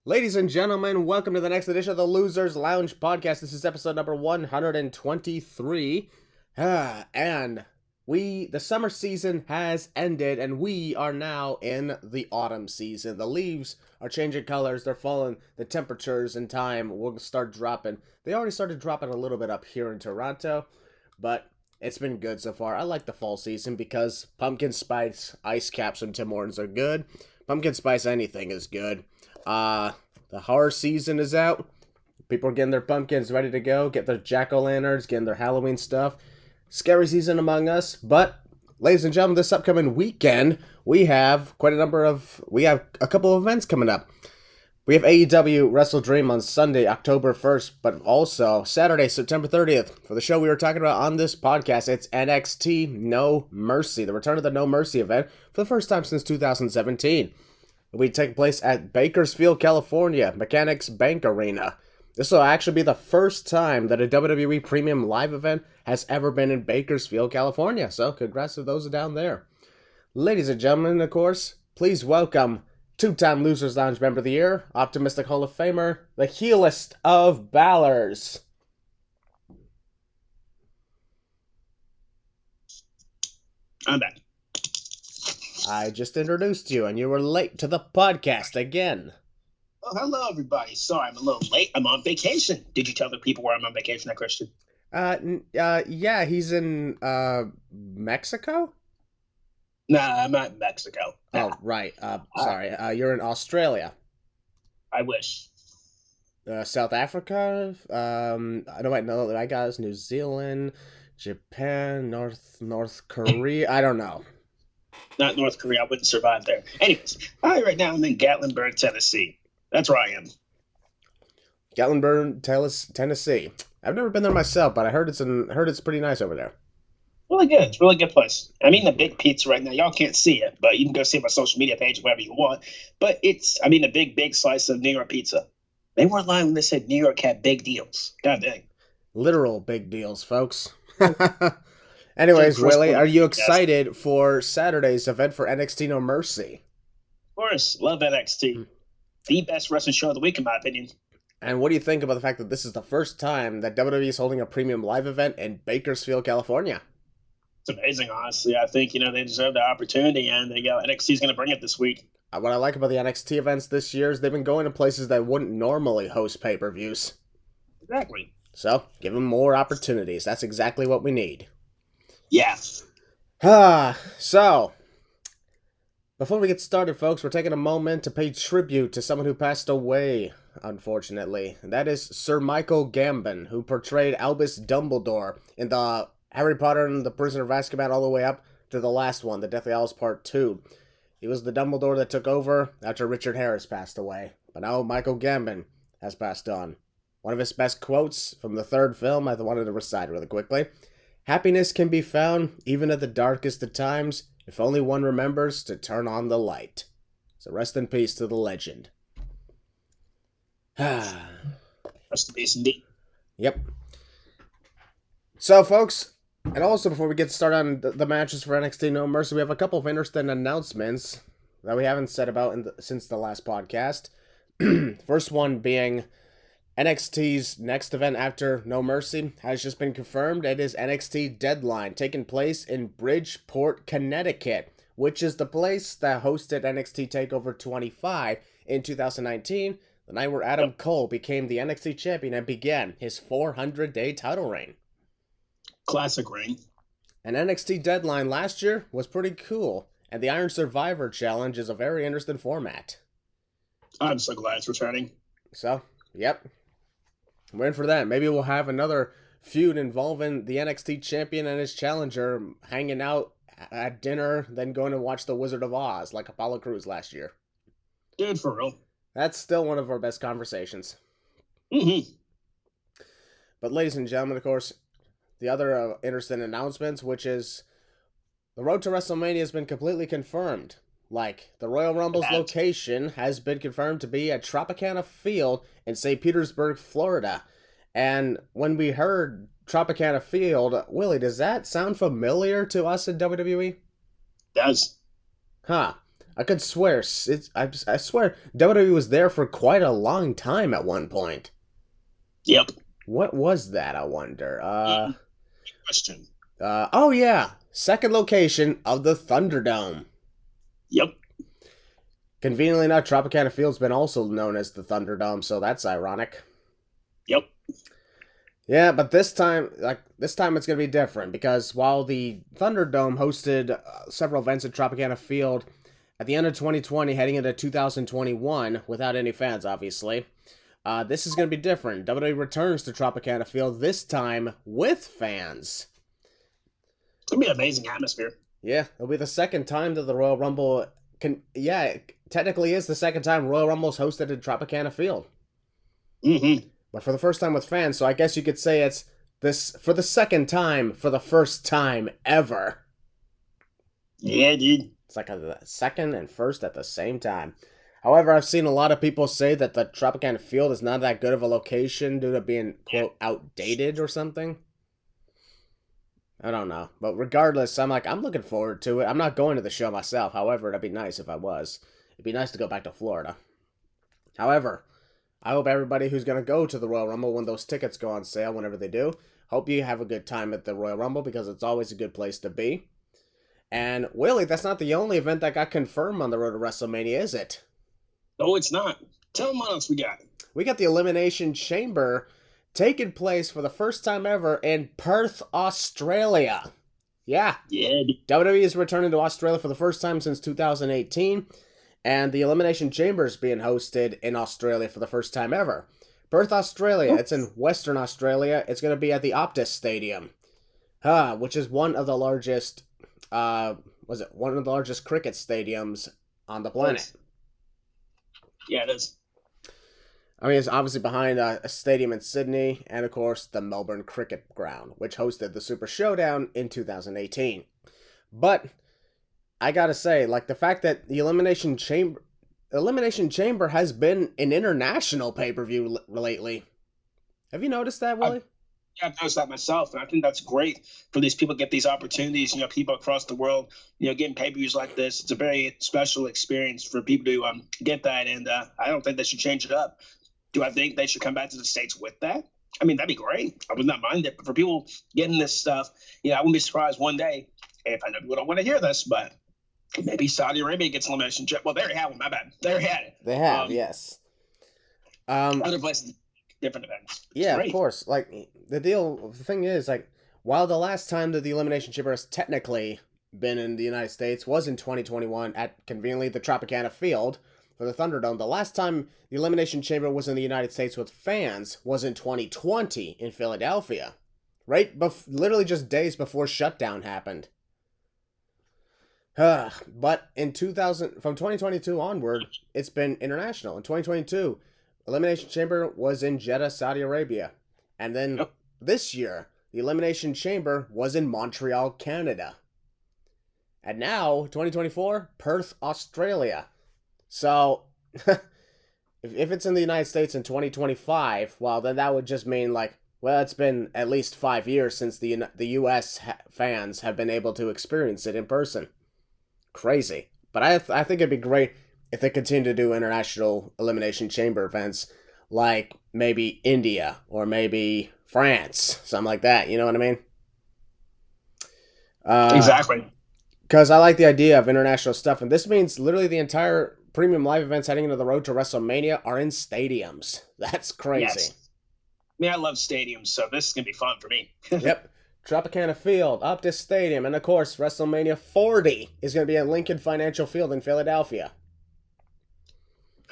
Ladies and gentlemen, welcome to the next edition of the Losers Lounge podcast. This is episode number 123. And the summer season has ended, and we are now in the autumn season. The leaves are changing colors, they're falling, the temperatures and time will start dropping. They already started dropping a little bit up here in Toronto, but it's been good so far. I like the fall season because pumpkin spice ice caps from Tim Hortons are good. Pumpkin spice anything is good. The horror season is out. People are getting their pumpkins ready to go, get their jack-o'-lanterns, getting their Halloween stuff. Scary season among us, but ladies and gentlemen, this upcoming weekend, we have a couple of events coming up. We have AEW Wrestle Dream on Sunday, October 1st, but also Saturday, September 30th. For the show we were talking about on this podcast, it's NXT No Mercy, the return of the No Mercy event for the first time since 2017. It'll be taking place at Bakersfield, California, Mechanics Bank Arena. This will actually be the first time that a WWE Premium Live event has ever been in Bakersfield, California. So, congrats to those down there. Ladies and gentlemen, of course, please welcome two-time Losers Lounge Member of the Year, Optimistic Hall of Famer, the heelest of Ballers. I'm back. I just introduced you, and you were late to the podcast again. Oh, hello, everybody. Sorry, I'm a little late. I'm on vacation. Did you tell the people where I'm on vacation at, Christian? Yeah, he's in, Mexico? Nah, I'm not in Mexico. Oh, right. Sorry. You're in Australia. I wish. South Africa? I don't know that I got is New Zealand, Japan, North Korea. I don't know. Not North Korea. I wouldn't survive there. Anyways, right now I'm in Gatlinburg, Tennessee. That's where I am. Gatlinburg, Tennessee. I've never been there myself, but I heard it's pretty nice over there. Really good. It's a really good place. I'm eating a big pizza right now. Y'all can't see it, but you can go see my social media page, whatever you want. But a big slice of New York pizza. They weren't lying when they said New York had big deals. God dang. Literal big deals, folks. Anyways, Willie, are you excited for Saturday's event for NXT No Mercy? Of course. Love NXT. The best wrestling show of the week, in my opinion. And what do you think about the fact that this is the first time that WWE is holding a premium live event in Bakersfield, California? It's amazing, honestly. I think, they deserve the opportunity, and NXT is going to bring it this week. What I like about the NXT events this year is they've been going to places that wouldn't normally host pay-per-views. Exactly. So, give them more opportunities. That's exactly what we need. Yeah. So, before we get started, folks, we're taking a moment to pay tribute to someone who passed away, unfortunately. And that is Sir Michael Gambon, who portrayed Albus Dumbledore in the Harry Potter and the Prisoner of Azkaban all the way up to the last one, the Deathly Hallows Part 2. He was the Dumbledore that took over after Richard Harris passed away. But now Michael Gambon has passed on. One of his best quotes from the third film I wanted to recite really quickly. Happiness can be found even at the darkest of times if only one remembers to turn on the light. So rest in peace to the legend. Rest in peace indeed. Yep. So, folks, and also before we get started on the matches for NXT No Mercy, we have a couple of interesting announcements that we haven't said about since the last podcast. First one being NXT's next event after No Mercy has just been confirmed. It is NXT Deadline, taking place in Bridgeport, Connecticut, which is the place that hosted NXT TakeOver 25 in 2019, the night where Adam Cole became the NXT champion and began his 400-day title reign. Classic reign. And NXT Deadline last year was pretty cool, and the Iron Survivor Challenge is a very interesting format. I'm so glad it's returning. So, yep. We're in for that. Maybe we'll have another feud involving the NXT champion and his challenger hanging out at dinner, then going to watch The Wizard of Oz like Apollo Crews last year. Dude, for real. That's still one of our best conversations. Mm-hmm. But ladies and gentlemen, of course, the other interesting announcements, which is the road to WrestleMania has been completely confirmed. Like, the Royal Rumble's location has been confirmed to be at Tropicana Field in St. Petersburg, Florida. And when we heard Tropicana Field, Willie, does that sound familiar to us in WWE? It does. Huh. I could swear, I swear WWE was there for quite a long time at one point. Yep. What was that, I wonder? Good question. Oh yeah, second location of the Thunderdome. Yep. Conveniently enough, Tropicana Field's been also known as the Thunderdome, so that's ironic. Yep. Yeah, but this time it's gonna be different because while the Thunderdome hosted several events at Tropicana Field at the end of 2020, heading into 2021, without any fans, obviously, this is gonna be different. WWE returns to Tropicana Field this time with fans. It's gonna be an amazing atmosphere. Yeah, it'll be the second time that the Royal Rumble it technically is the second time Royal Rumble's hosted at Tropicana Field. Mm-hmm. But for the first time with fans, so I guess you could say it's this for the second time for the first time ever. Yeah, dude. It's like a second and first at the same time. However, I've seen a lot of people say that the Tropicana Field is not that good of a location due to being, quote, outdated or something. I don't know. But regardless, I'm looking forward to it. I'm not going to the show myself. However, it'd be nice if I was. It'd be nice to go back to Florida. However, I hope everybody who's going to go to the Royal Rumble when those tickets go on sale, whenever they do, hope you have a good time at the Royal Rumble because it's always a good place to be. And, Willie, that's not the only event that got confirmed on the road to WrestleMania, is it? No, it's not. Tell them what else we got. We got the Elimination Chamber taking place for the first time ever in Perth, Australia. Yeah. Yeah. WWE is returning to Australia for the first time since 2018, and the Elimination Chamber is being hosted in Australia for the first time ever. Perth, Australia. It's in Western Australia. It's going to be at the Optus Stadium, which is one of the largest, one of the largest cricket stadiums on the planet. Yeah, it is. I mean, it's obviously behind a stadium in Sydney, and of course, the Melbourne Cricket Ground, which hosted the Super Showdown in 2018. But I gotta say, the fact that the Elimination Chamber has been an international pay-per-view lately. Have you noticed that, Willie? I've noticed that myself, and I think that's great for these people to get these opportunities. People across the world, getting pay-per-views like this. It's a very special experience for people to get that, and I don't think they should change it up. Do I think they should come back to the States with that? I mean, that'd be great. I would not mind it. But for people getting this stuff, I wouldn't be surprised one day, if I know people don't want to hear this, but maybe Saudi Arabia gets elimination chamber. Well, they already have one. My bad. They already had it. They have, yes. Other places, different events. Yeah, of course. The thing is, while the last time that the Elimination Chamber has technically been in the United States was in 2021 at, conveniently, the Tropicana Field for the Thunderdome, the last time the Elimination Chamber was in the United States with fans was in 2020 in Philadelphia. Right? Literally just days before shutdown happened. But from 2022 onward, it's been international. In 2022, Elimination Chamber was in Jeddah, Saudi Arabia. And then this year, the Elimination Chamber was in Montreal, Canada. And now, 2024, Perth, Australia. So, if it's in the United States in 2025, well, then that would just mean, it's been at least 5 years since the U.S. fans have been able to experience it in person. Crazy. But I think it'd be great if they continue to do international Elimination Chamber events, like maybe India or maybe France, something like that. You know what I mean? Exactly. Because I like the idea of international stuff, and this means literally the entire premium live events heading into the road to WrestleMania are in stadiums. That's crazy. Yes. I mean, I love stadiums, so this is going to be fun for me. Yep. Tropicana Field, Optus Stadium, and of course, WrestleMania 40 is going to be at Lincoln Financial Field in Philadelphia.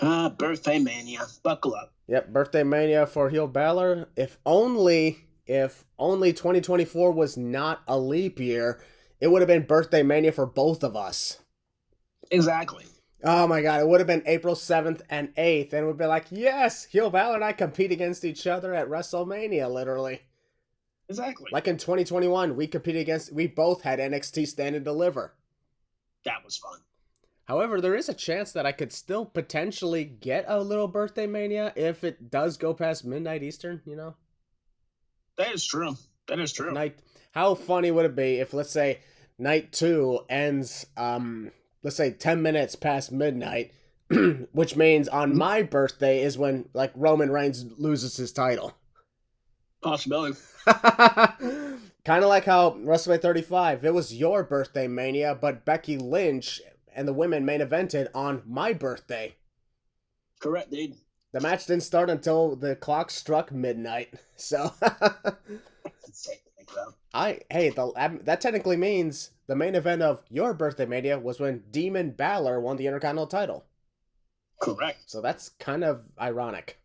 Birthday Mania. Buckle up. Yep, Birthday Mania for Heel Balor. If only 2024 was not a leap year, it would have been Birthday Mania for both of us. Exactly. Oh my God, it would have been April 7th and 8th, and we'd be like, yes, Heel Balor and I compete against each other at WrestleMania, literally. Exactly. Like in 2021, we both had NXT Stand and Deliver. That was fun. However, there is a chance that I could still potentially get a little Birthday Mania if it does go past midnight Eastern, That is true. That is true. How funny would it be if, let's say, night 2 ends, let's say 10 minutes past midnight, which means on my birthday is when like Roman Reigns loses his title. Possibility. Kind of like how WrestleMania 35, it was your birthday, Mania, but Becky Lynch and the women main evented on my birthday. Correct, dude. The match didn't start until the clock struck midnight, so that technically means the main event of your birthday, Mania, was when Demon Balor won the Intercontinental title. Correct. So that's kind of ironic.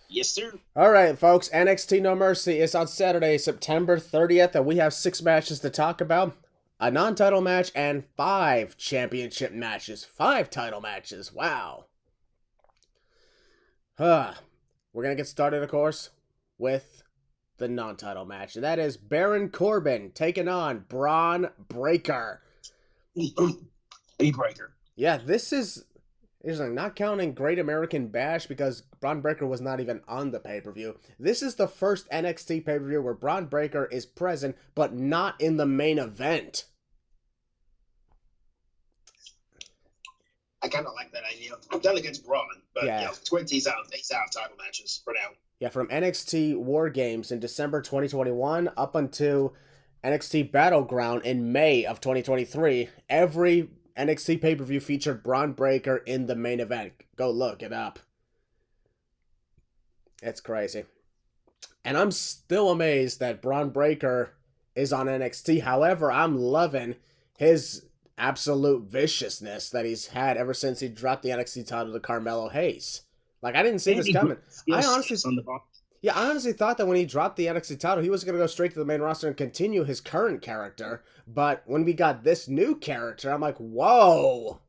Yes, sir. All right, folks. NXT No Mercy is on Saturday, September 30th, and we have 6 matches to talk about. A non-title match and 5 championship matches. 5 title matches. Wow. We're going to get started, of course, with the non-title match. And that is Baron Corbin taking on Bron Breakker. Breakker. Yeah, this is not counting Great American Bash because Bron Breakker was not even on the pay-per-view. This is the first NXT pay-per-view where Bron Breakker is present, but not in the main event. I kind of like that idea. I'm done against Braun, but yeah, he's out of title matches for now. Yeah, from NXT War Games in December 2021 up until NXT Battleground in May of 2023, every NXT pay-per-view featured Bron Breakker in the main event. Go look it up. It's crazy. And I'm still amazed that Bron Breakker is on NXT. However, I'm loving his absolute viciousness that he's had ever since he dropped the NXT title to Carmelo Hayes. Like, I didn't see this coming. I honestly thought that when he dropped the NXT title, he was going to go straight to the main roster and continue his current character. But when we got this new character, I'm like, whoa.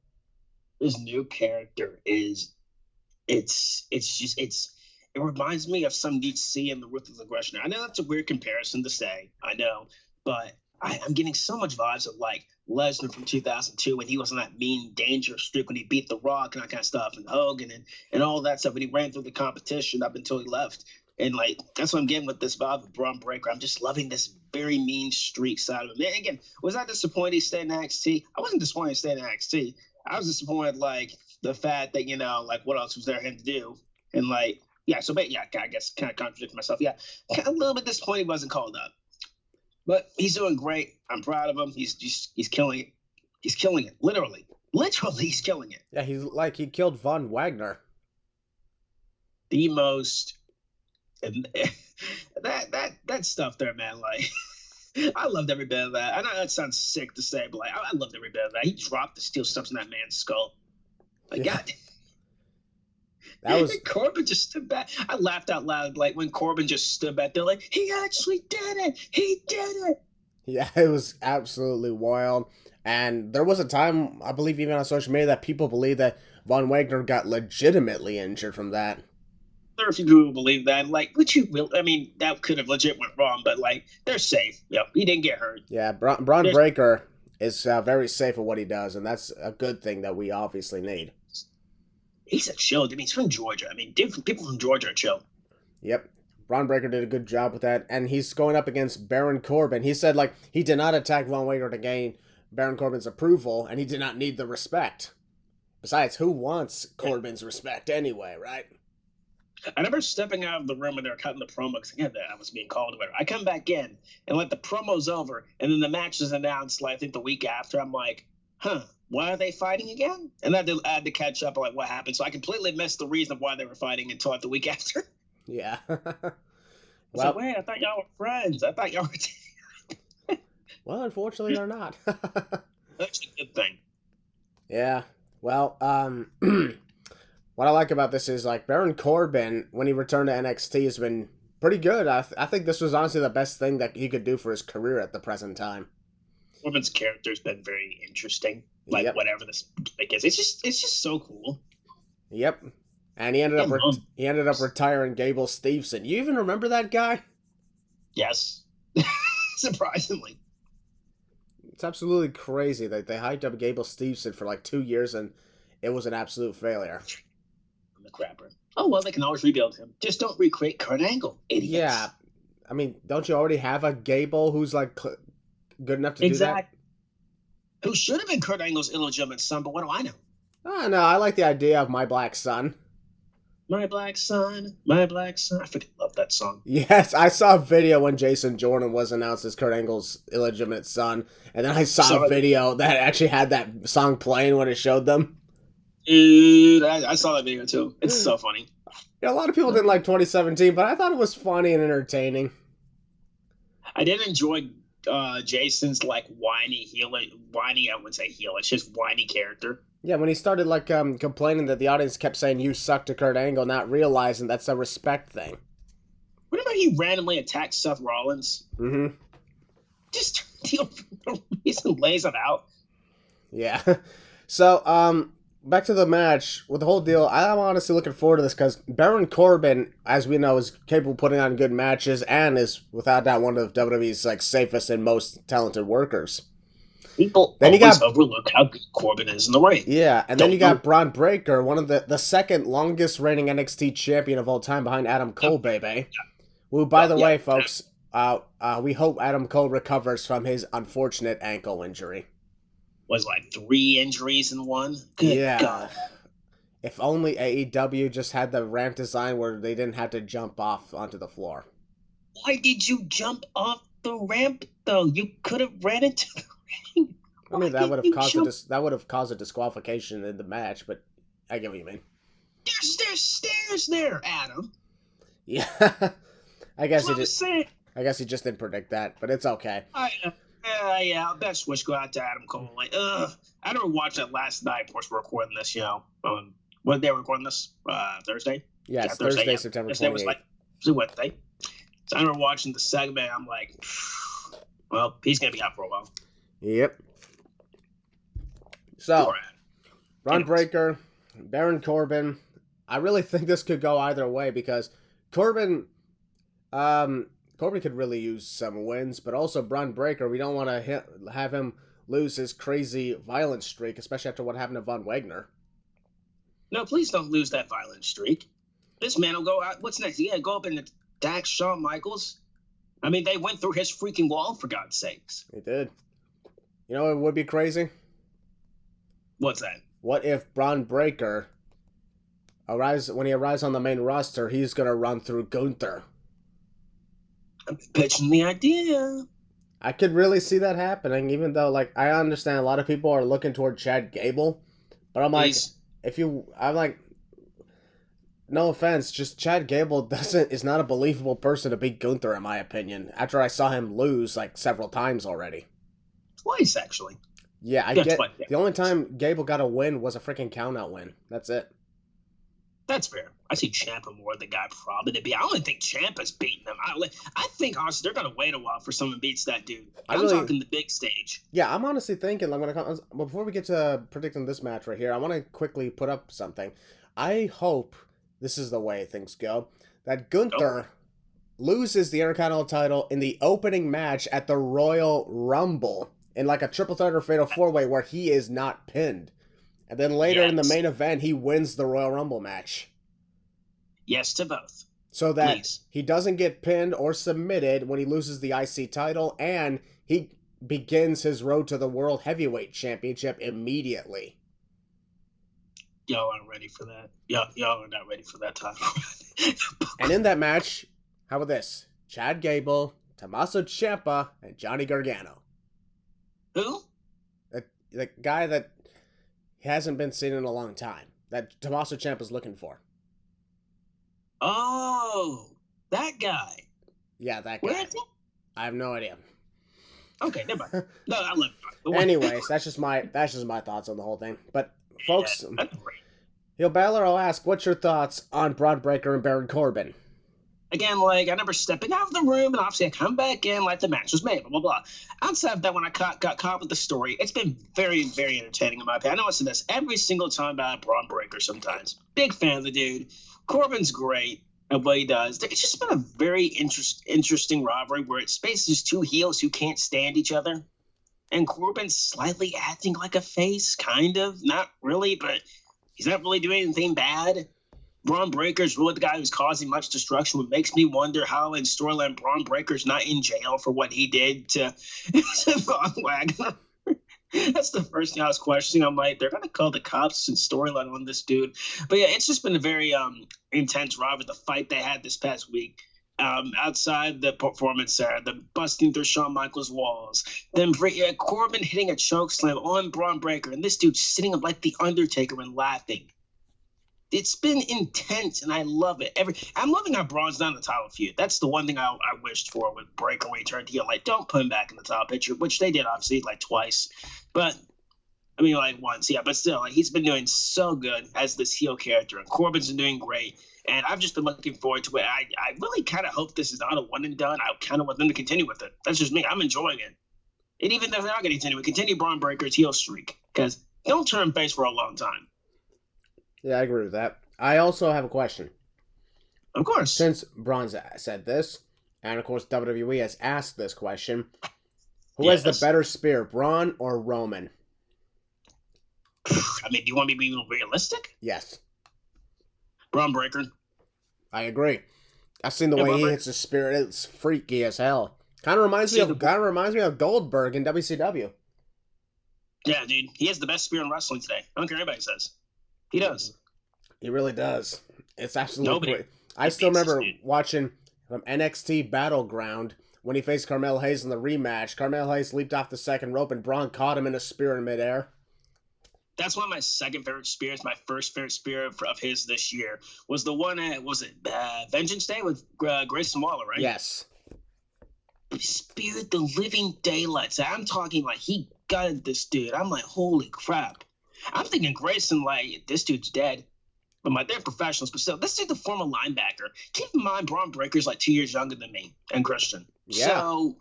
This new character it reminds me of some you'd see in the Ruthless Aggression. I know that's a weird comparison to say, I know, but I'm getting so much vibes of like Lesnar from 2002 when he was on that mean, dangerous streak when he beat The Rock and that kind of stuff, and Hogan and all that stuff when he ran through the competition up until he left. And like that's what I'm getting with this vibe of Bron Breakker. I'm just loving this very mean streak side of him. And again, was I disappointed he stayed in NXT? I wasn't disappointed he stayed in NXT. I was disappointed like the fact that like what else was there for him to do? And like I guess kind of contradicting myself. Yeah, a little bit disappointed he wasn't called up. But he's doing great. I'm proud of him. He's killing it. He's killing it. Literally, he's killing it. Yeah, he killed Von Wagner. The most that stuff there, man. Like, I loved every bit of that. I know that sounds sick to say, but like, I loved every bit of that. He dropped the steel steps in that man's skull. Like, yeah. God. That was Corbin just stood back. I laughed out loud, like when Corbin just stood back there, like he actually did it. He did it. Yeah, it was absolutely wild. And there was a time, I believe, even on social media, that people believe that Von Wagner got legitimately injured from that. There are a few people who believe that. Like, which you will. I mean, that could have legit went wrong, but like they're safe. Yep, he didn't get hurt. Yeah, Bron Breakker is very safe at what he does, and that's a good thing that we obviously need. He's a chill. I mean, he's from Georgia. I mean, people from Georgia are chill. Yep. Bron Breakker did a good job with that. And he's going up against Baron Corbin. He said, like, he did not attack Von Wagner to gain Baron Corbin's approval, and he did not need the respect. Besides, who wants Corbin's respect anyway, right? I remember stepping out of the room when they were cutting the promo because I was being called about it. I come back in, and like the promo's over, and then the match is announced, like, I think the week after. I'm like, why are they fighting again? And I had to catch up on like what happened. So I completely missed the reason why they were fighting until like the week after. Yeah. Well, wait, I thought y'all were friends. I thought y'all were. Well, unfortunately, they're not. That's a good thing. Yeah. Well, what I like about this is like Baron Corbin, when he returned to NXT, has been pretty good. I think this was honestly the best thing that he could do for his career at the present time. Corbin's character's been very interesting. Like whatever this is, it's just so cool. Yep, and he ended up retiring Gable Steveson. You even remember that guy? Yes, surprisingly. It's absolutely crazy that they hyped up Gable Steveson for like 2 years and it was an absolute failure. I'm a crapper. Oh well, they can always rebuild him. Just don't recreate Kurt Angle, idiots. Yeah, I mean, don't you already have a Gable who's like good enough to do that? who should have been Kurt Angle's illegitimate son, but what do I know? Oh, no, I like the idea of My Black Son. My black son, my black son. I freaking love that song. Yes, I saw a video when Jason Jordan was announced as Kurt Angle's illegitimate son, and then I saw a video that actually had that song playing when it showed them. Dude, I saw that video too. It's so funny. Yeah, a lot of people didn't like 2017, but I thought it was funny and entertaining. I did enjoy Jason's like whiny, I wouldn't say heel, it's just whiny character. Yeah, when he started like complaining that the audience kept saying "you suck" to Kurt Angle, not realizing that's a respect thing. What about he randomly attacked Seth Rollins? Mm-hmm. Just for no reason lays him out. Yeah. So, back to the match with the whole deal. I'm honestly looking forward to this because Baron Corbin, as we know, is capable of putting on good matches and is without doubt one of WWE's like safest and most talented workers. People always overlook how good Corbin is in the ring. Yeah, and then you got Bron Breakker, one of the second longest reigning NXT champion of all time behind Adam Cole, baby. Who, by the way, folks, we hope Adam Cole recovers from his unfortunate ankle injury. Was like 3 injuries in one? Good God. If only AEW just had the ramp design where they didn't have to jump off onto the floor. Why did you jump off the ramp, though? You could have ran into the ring. I mean, that would have caused a disqualification in the match, but I get what you mean. There's stairs there, Adam. Yeah. I guess he just didn't predict that, but it's okay. Yeah, best wish go out to Adam Cole. Like, I never watched that last night. Of course, we're recording this, what day we're recording this? Thursday? Yeah, it's Thursday, September 28th. Was like, Wednesday. So I remember watching the segment. I'm like, well, he's going to be out for a while. Yep. So, Bron Breakker, Baron Corbin. I really think this could go either way because Corbin could really use some wins, but also Bron Breakker, we don't want to have him lose his crazy violent streak, especially after what happened to Von Wagner. No, please don't lose that violent streak. This man will go out. What's next? He got to go up and attack Shawn Michaels. I mean, they went through his freaking wall, for God's sakes. They did. You know what would be crazy? What's that? What if Bron Breakker when he arrives on the main roster, he's going to run through Gunther? I'm pitching the idea. I could really see that happening, even though, like, I understand a lot of people are looking toward Chad Gable, but I'm like, no offense, just Chad Gable is not a believable person to beat Gunther, in my opinion, after I saw him lose, like, several times already. Twice, actually. Yeah, the only time Gable got a win was a freaking count-out win. That's it. That's fair. I see Ciampa more the guy probably to be. I don't think Ciampa's beating him. I think, honestly, they're going to wait a while for someone beats that dude. I'm talking the big stage. Yeah, I'm honestly thinking, before we get to predicting this match right here, I want to quickly put up something. I hope this is the way things go, that Gunther loses the Intercontinental title in the opening match at the Royal Rumble in like a triple threat or fatal 4-way where he is not pinned. And then later in the main event, he wins the Royal Rumble match. Yes to both. So that he doesn't get pinned or submitted when he loses the IC title, and he begins his road to the World Heavyweight Championship immediately. Y'all aren't ready for that. Y'all are not ready for that time. And in that match, how about this? Chad Gable, Tommaso Ciampa, and Johnny Gargano. Who? The guy that hasn't been seen in a long time, that Tommaso Ciampa's looking for. Oh, that guy. Yeah, that guy. Where is he? I have no idea. Okay, never mind. No, I love him. Anyways, that's just my thoughts on the whole thing. But folks, Heel Balor will ask, what's your thoughts on Bron Breakker and Baron Corbin? Again, like, I remember stepping out of the room, and obviously I come back in like the match was made, blah, blah, blah. Outside of that, when I got caught with the story, it's been very, very entertaining in my opinion. I know I said this every single time about Bron Breakker sometimes. Big fan of the dude. Corbin's great at what he does. It's just been a very interesting rivalry where it's basically just two heels who can't stand each other. And Corbin's slightly acting like a face, kind of. Not really, but he's not really doing anything bad. Bron Breakker's really the guy who's causing much destruction, what makes me wonder how in storyline Bron Breakker's not in jail for what he did to Von Wagner. That's the first thing I was questioning. I'm like, they're gonna call the cops and storyline on this dude. But yeah, it's just been a very intense ride with the fight they had this past week. Outside the performance there, the busting through Shawn Michaels' walls, then Corbin hitting a choke slam on Braun Breaker, and this dude sitting up like the Undertaker and laughing. It's been intense, and I love it. I'm loving how Braun's not in the title feud. That's the one thing I wished for with Breaker when he turned heel. Like, don't put him back in the title picture, which they did, obviously, like twice. But, I mean, like once, yeah. But still, like, he's been doing so good as this heel character, and Corbin's been doing great. And I've just been looking forward to it. I really kind of hope this is not a one and done. I kind of want them to continue with it. That's just me. I'm enjoying it. And even if they're not going to continue Braun Breaker's heel streak. Because don't turn face for a long time. Yeah, I agree with that. I also have a question. Of course. Since Braun's said this, and of course WWE has asked this question, who has the better spear, Braun or Roman? I mean, do you want me to be realistic? Yes. Braun Breaker. I agree. I've seen the way he hits his spear. It's freaky as hell. Kind of reminds me of Goldberg in WCW. Yeah, dude. He has the best spear in wrestling today. I don't care what anybody says. He does. He really does. It's absolutely great. I still remember watching from NXT Battleground when he faced Carmel Hayes in the rematch. Carmel Hayes leaped off the second rope and Braun caught him in a spear in midair. That's one of my second favorite spears. My first favorite spear of his this year was the one at, Vengeance Day with Grayson Waller, right? Yes. He speared the living daylights. I'm talking like he gutted this dude. I'm like, holy crap. I'm thinking Grayson, like, this dude's dead. But they're professionals, but still, this dude's a former linebacker. Keep in mind, Braun Breaker's like 2 years younger than me and Christian. Yeah. So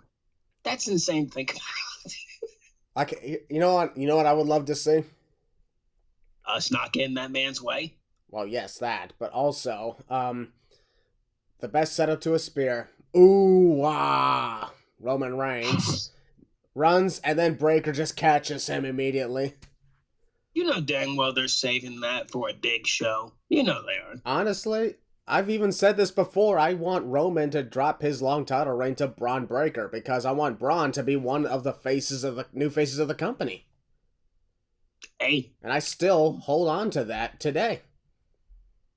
that's insane to think about. You know what I would love to see? Us not getting that man's way. Well, yes, that, but also, the best setup to a spear. Ooh, wah! Roman Reigns runs, and then Breaker just catches him immediately. You know dang well they're saving that for a big show. You know they are. Honestly, I've even said this before. I want Roman to drop his long title reign to Braun Breaker because I want Braun to be one of the new faces of the company. Hey. And I still hold on to that today.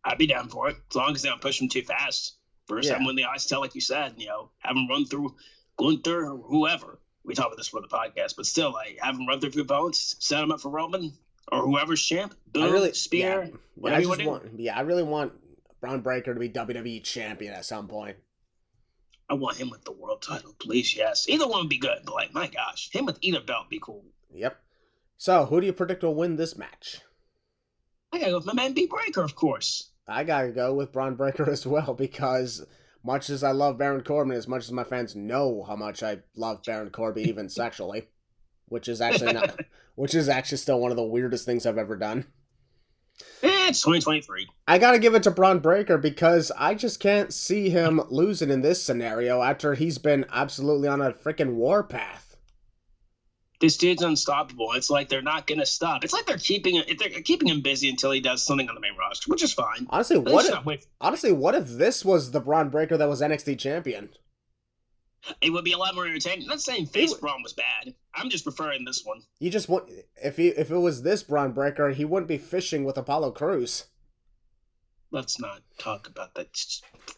I'd be down for it, as long as they don't push him too fast. First time when the ice tell, like you said, have him run through Gunther or whoever. We talked about this for the podcast, but still, like, have him run through a few opponents, set him up for Roman or whoever's champ. Boom, spear, whatever you want to do. I really want Braun Breaker to be WWE champion at some point. I want him with the world title, please, yes. Either one would be good, but, like, my gosh, him with either belt would be cool. Yep. So, who do you predict will win this match? I gotta go with my man B. Breaker, of course. I gotta go with Braun Breaker as well, because much as I love Baron Corbin, as much as my fans know how much I love Baron Corbin, even sexually, which is actually still one of the weirdest things I've ever done. It's 2023. I gotta give it to Braun Breaker because I just can't see him losing in this scenario after he's been absolutely on a freaking warpath. This dude's unstoppable. It's like they're not going to stop. It's like they're keeping him busy until he does something on the main roster, which is fine. Honestly, what if this was the Braun Breaker that was NXT champion? It would be a lot more entertaining. I'm not saying face Braun was bad. I'm just preferring this one. You just want if it was this Braun Breaker, he wouldn't be fishing with Apollo Crews. Let's not talk about that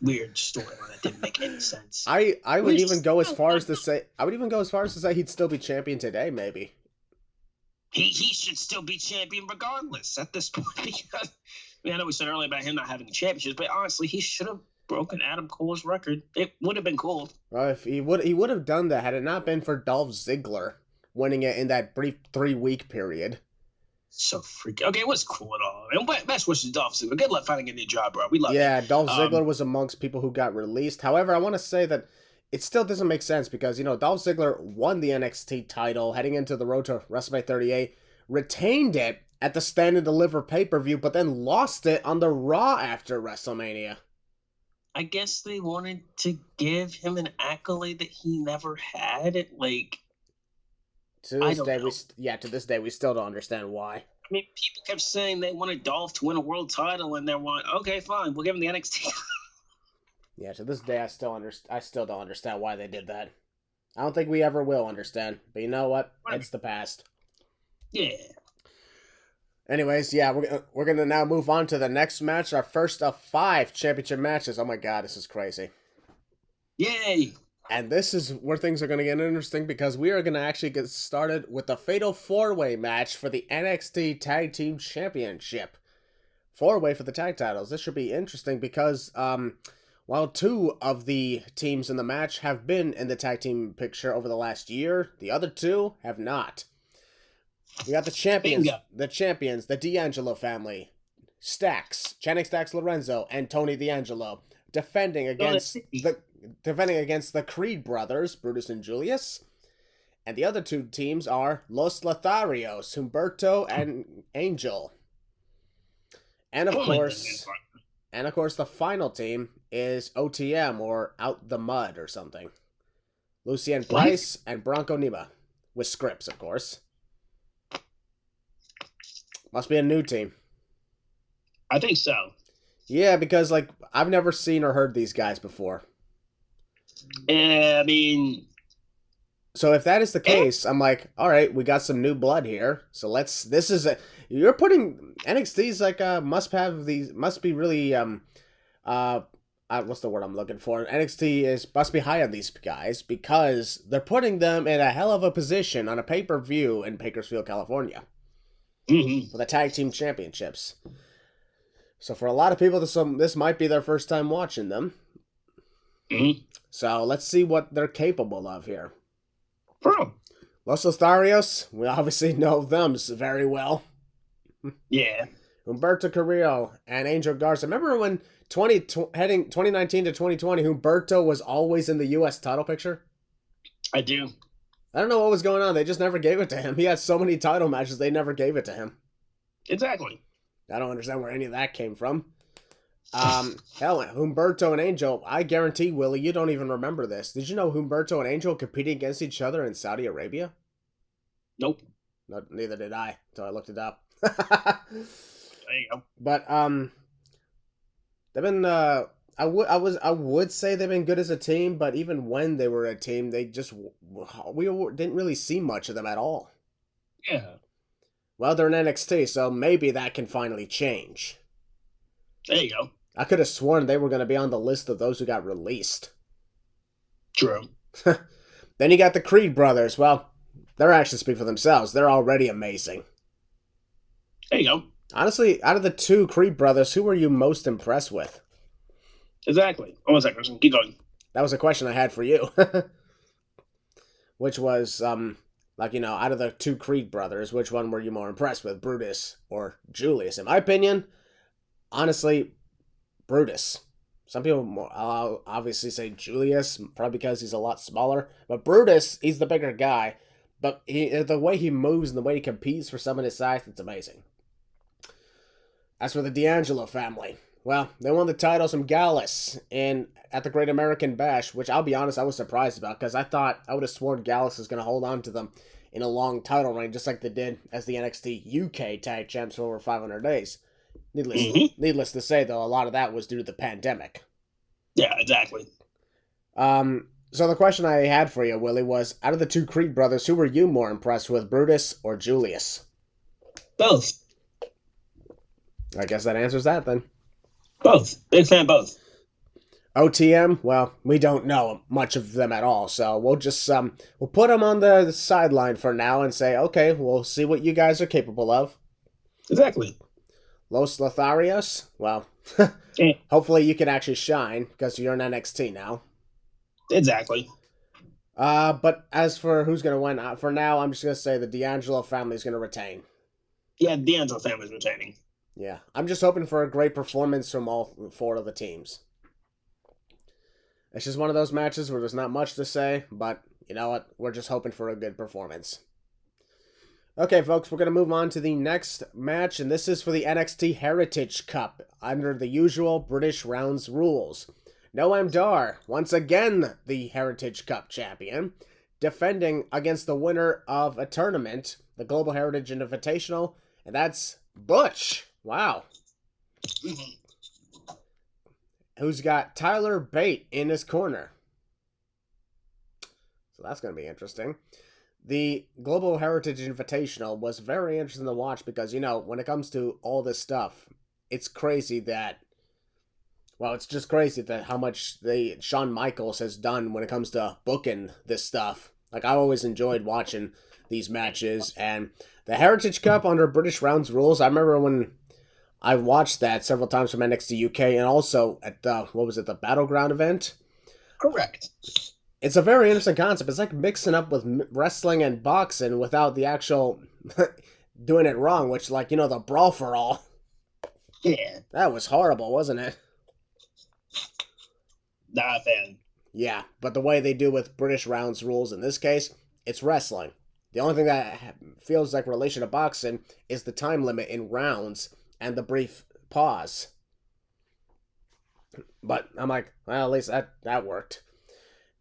weird storyline that didn't make any sense. I would even go as far as to say he'd still be champion today, maybe. He should still be champion regardless at this point, because I know we said earlier about him not having championships, but honestly, he should have broken Adam Cole's record. It would have been cool. Well, if he would have done that had it not been for Dolph Ziggler winning it in that brief 3-week period. So freaking okay. It was cool at all. And best wishes to Dolph Ziggler. Good luck finding a new job, bro. We love you. Yeah, Dolph Ziggler was amongst people who got released. However, I want to say that it still doesn't make sense because, Dolph Ziggler won the NXT title heading into the road to WrestleMania 38, retained it at the Stand and Deliver pay-per-view, but then lost it on the Raw after WrestleMania. I guess they wanted to give him an accolade that he never had. To this day, we still don't understand why. I mean, people kept saying they wanted Dolph to win a world title, and they're like, okay, fine, we'll give him the NXT. Yeah, to this day, I still don't understand why they did that. I don't think we ever will understand. But you know what? It's the past. Yeah. Anyways, yeah, we're gonna now move on to the next match, our first of 5 championship matches. Oh my god, this is crazy. Yay. And this is where things are going to get interesting because we are going to actually get started with the Fatal 4-Way match for the NXT Tag Team Championship. 4-way for the tag titles. This should be interesting because while 2 of the teams in the match have been in the tag team picture over the last year, the other 2 have not. We got the champions, the D'Angelo family, Channing Stacks Lorenzo, and Tony D'Angelo, defending against the Creed brothers, Brutus and Julius. And the other 2 teams are Los Lotharios, Humberto and Angel. And of course, the final team is OTM, or Out the Mud or something. Lucien Price and Bronco Nima, with scripts, of course. Must be a new team. I think so. Yeah, because I've never seen or heard these guys before. I mean, so if that is the case, I'm like, all right, we got some new blood here. So you're putting NXT's must be really what's the word I'm looking for? NXT must be high on these guys because they're putting them in a hell of a position on a pay-per-view in Bakersfield, California. Mm-hmm. For the tag team championships. So for a lot of people, this might be their first time watching them. Mm-hmm. So let's see what they're capable of here. Bro. Los Lotharios, we obviously know them very well. Yeah. Humberto Carrillo and Angel Garza. Remember when heading 2019 to 2020, Humberto was always in the U.S. title picture? I do. I don't know what was going on. They just never gave it to him. He had so many title matches, they never gave it to him. Exactly. I don't understand where any of that came from. Hell, Humberto and Angel, I guarantee, Willie, you don't even remember this. Did you know Humberto and Angel competing against each other in Saudi Arabia? Nope. Neither did I, until I looked it up. There you go. But, they've been, I would say they've been good as a team, but even when they were a team, we didn't really see much of them at all. Yeah. Well, they're in NXT, so maybe that can finally change. There you go. I could have sworn they were going to be on the list of those who got released. True. Then you got the Creed brothers. Well, their actions speak for themselves. They're already amazing. There you go. Honestly, out of the 2 Creed brothers, who were you most impressed with? Exactly. Almost that question. Keep going. That was a question I had for you. Which was, out of the 2 Creed brothers, which one were you more impressed with, Brutus or Julius? In my opinion, honestly, Brutus. Some people obviously say Julius, probably because he's a lot smaller. But Brutus, he's the bigger guy. But the way he moves and the way he competes for someone his size, it's amazing. As for the D'Angelo family, well, they won the titles from Gallus at the Great American Bash, which I'll be honest, I was surprised about because I would have sworn Gallus was going to hold on to them in a long title reign, just like they did as the NXT UK Tag Champs for over 500 days. Needless to say, though, a lot of that was due to the pandemic. Yeah, exactly. So the question I had for you, Willie, was, out of the 2 Creed brothers, who were you more impressed with, Brutus or Julius? Both. I guess that answers that, then. Both. Big fan of both. OTM, well, we don't know much of them at all, so we'll just we'll put them on the sideline for now and say, okay, we'll see what you guys are capable of. Exactly. Los Lotharios, well, hopefully you can actually shine because you're in NXT now. Exactly. But as for who's going to win, for now, I'm just going to say the D'Angelo family is going to retain. Yeah, D'Angelo family's retaining. Yeah, I'm just hoping for a great performance from all 4 of the teams. It's just one of those matches where there's not much to say, but you know what? We're just hoping for a good performance. Okay, folks, we're going to move on to the next match, and this is for the NXT Heritage Cup under the usual British rounds rules. Noam Dar, once again the Heritage Cup champion, defending against the winner of a tournament, the Global Heritage Invitational, and that's Butch. Wow. Who's got Tyler Bate in his corner. So that's going to be interesting. the Global Heritage Invitational was very interesting to watch because, you know, when it comes to all this stuff, it's crazy that, well, it's just crazy that how much Shawn Michaels has done when it comes to booking this stuff. Like, I always enjoyed watching these matches, and the Heritage Cup under British Rounds rules, I remember when I watched that several times from NXT UK and also at the, what was it, the Battleground event? Correct. It's a very interesting concept. It's like mixing up with wrestling and boxing without the actual doing it wrong, which, like, you know, the Brawl for All. Yeah. That was horrible, wasn't it? Not a fan. Yeah, but the way they do with British Rounds rules in this case, it's wrestling. The only thing that feels like relation to boxing is the time limit in rounds and the brief pause. But I'm like, well, at least that worked.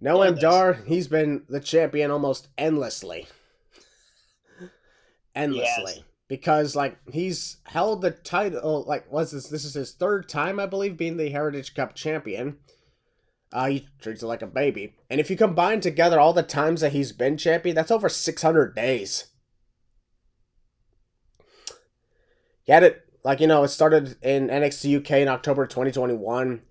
Noam Dar, he's been the champion almost endlessly. Yes. Because, like, he's held the title, like, this is his third time, I believe, being the Heritage Cup champion. He treats it like a baby. And if you combine together all the times that he's been champion, that's over 600 days. He had it, like, you know, it started in NXT UK in October 2021.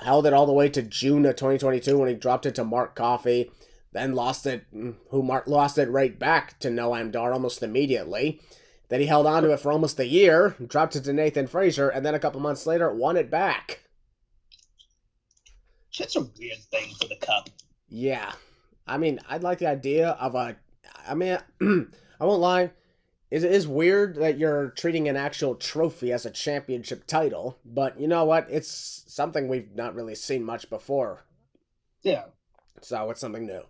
Held it all the way to June of 2022 when he dropped it to Mark Coffey. Then lost it right back to Noam Dar almost immediately. Then he held on to it for almost a year, dropped it to Nathan Frazier, and then a couple months later won it back. That's a weird thing for the cup. Yeah. I mean, I'd like the idea of I won't lie. It is weird that you're treating an actual trophy as a championship title, but you know what? It's something we've not really seen much before. Yeah. So it's something new.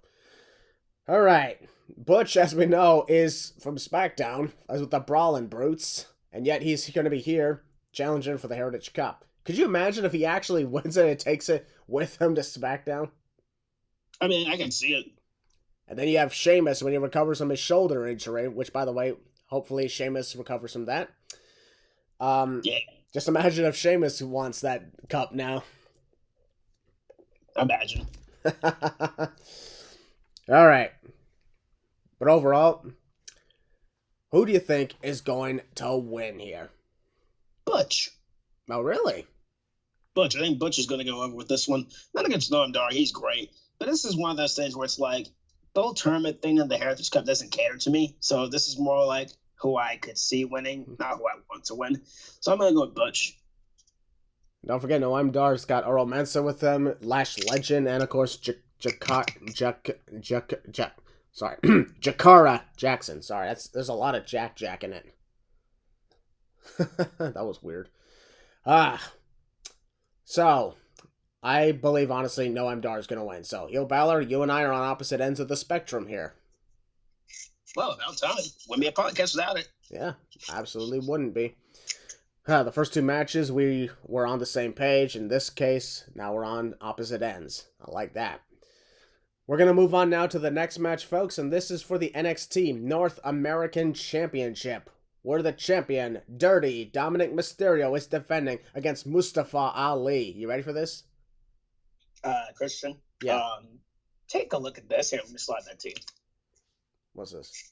All right. Butch, as we know, is from SmackDown, as with the Brawling Brutes, and yet he's going to be here challenging for the Heritage Cup. Could you imagine if he actually wins it and takes it with him to SmackDown? I mean, I can see it. And then you have Sheamus when he recovers from his shoulder injury, which, by the way, hopefully Sheamus recovers from that. Yeah. Just imagine if Sheamus wants that cup now. Imagine. All right. But overall, who do you think is going to win here? Butch. Oh, really? Butch. I think Butch is going to go over with this one. Not against Noam Dar. He's great. But this is one of those things where it's like, the whole tournament thing in the Heritage Cup doesn't cater to me. So this is more like who I could see winning, not who I want to win. So I'm going to go with Butch. Don't forget, Noam Dar's got Earl Mensa with them, Lash Legend, and of course, Jakara Jackson. Sorry, there's a lot of Jack in it. That was weird. So, I believe, honestly, Noam Dar is going to win. So, Yo Balor, you and I are on opposite ends of the spectrum here. Well, about time. Wouldn't be a podcast without it. Yeah, absolutely wouldn't be. The first two matches, we were on the same page. In this case, now we're on opposite ends. I like that. We're going to move on now to the next match, folks, and this is for the NXT North American Championship, where the champion, Dirty Dominic Mysterio, is defending against Mustafa Ali. You ready for this? Christian? Yeah. Take a look at this. Here, let me slide that to you. What's this?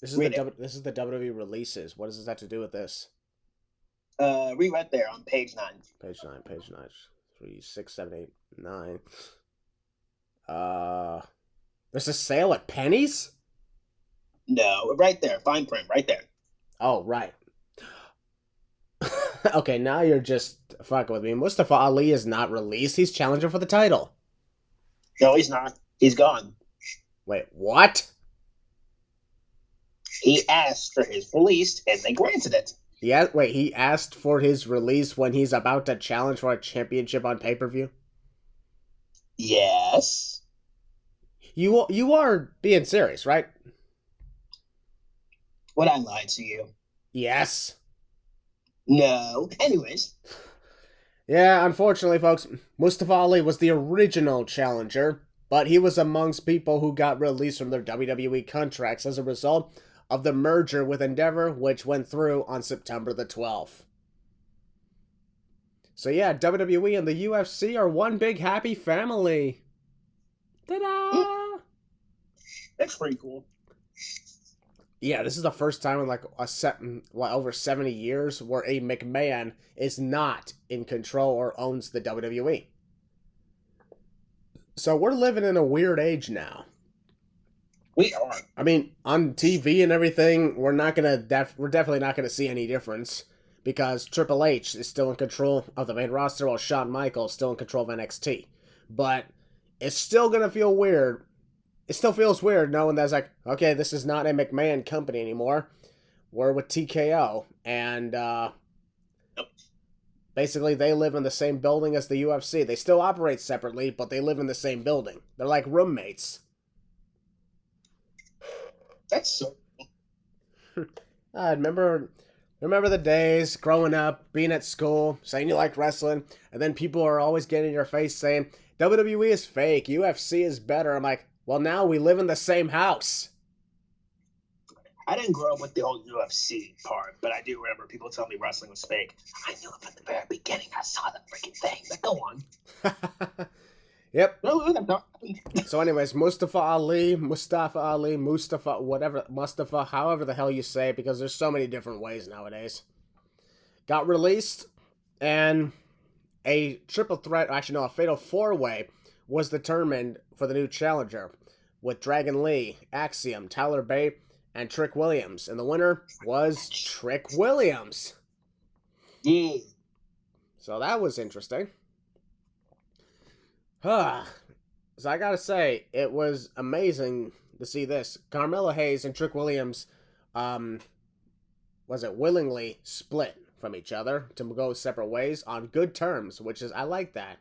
This is the WWE releases. What does this have to do with this? Read right there on page 9. Page 9. 3, 6, 7, 8, 9. There's a sale at Penny's? No, right there. Fine print, right there. Oh, right. Okay, now you're just fucking with me. Mustafa Ali is not released. He's challenging for the title. No, he's not. He's gone. Wait, what? He asked for his release, and they granted it. He asked for his release when he's about to challenge for a championship on pay-per-view? Yes. You are being serious, right? Would I lie to you? Yes. No. Anyways. Yeah, unfortunately, folks, Mustafa Ali was the original challenger, but he was amongst people who got released from their WWE contracts as a result of the merger with Endeavor, which went through on September the 12th. So yeah, WWE and the UFC are one big happy family. Ta-da! That's pretty cool. Yeah, this is the first time in like over 70 years where a McMahon is not in control or owns the WWE. So we're living in a weird age now. We are. I mean, on TV and everything, we're definitely not gonna see any difference because Triple H is still in control of the main roster while Shawn Michaels is still in control of NXT. But it's still gonna feel weird. It still feels weird knowing that it's like, okay, this is not a McMahon company anymore. We're with TKO, and basically they live in the same building as the UFC. They still operate separately, but they live in the same building. They're like roommates. That's so cool. I remember the days growing up, being at school, saying you like wrestling, and then people are always getting in your face saying, WWE is fake, UFC is better. I'm like, well, now we live in the same house. I didn't grow up with the whole UFC part, but I do remember people telling me wrestling was fake. I knew it from the very beginning. I saw the freaking thing. But go on. Yep. So anyways, Mustafa, however the hell you say it, because there's so many different ways nowadays, got released, and a triple threat, actually no, a fatal four-way was determined for the new challenger with Dragon Lee, Axiom, Tyler Bate, and Trick Williams. And the winner was Trick Williams. Yeah. So that was interesting. So I gotta say, it was amazing to see this. Carmelo Hayes and Trick Williams, willingly split from each other to go separate ways on good terms, which is, I like that.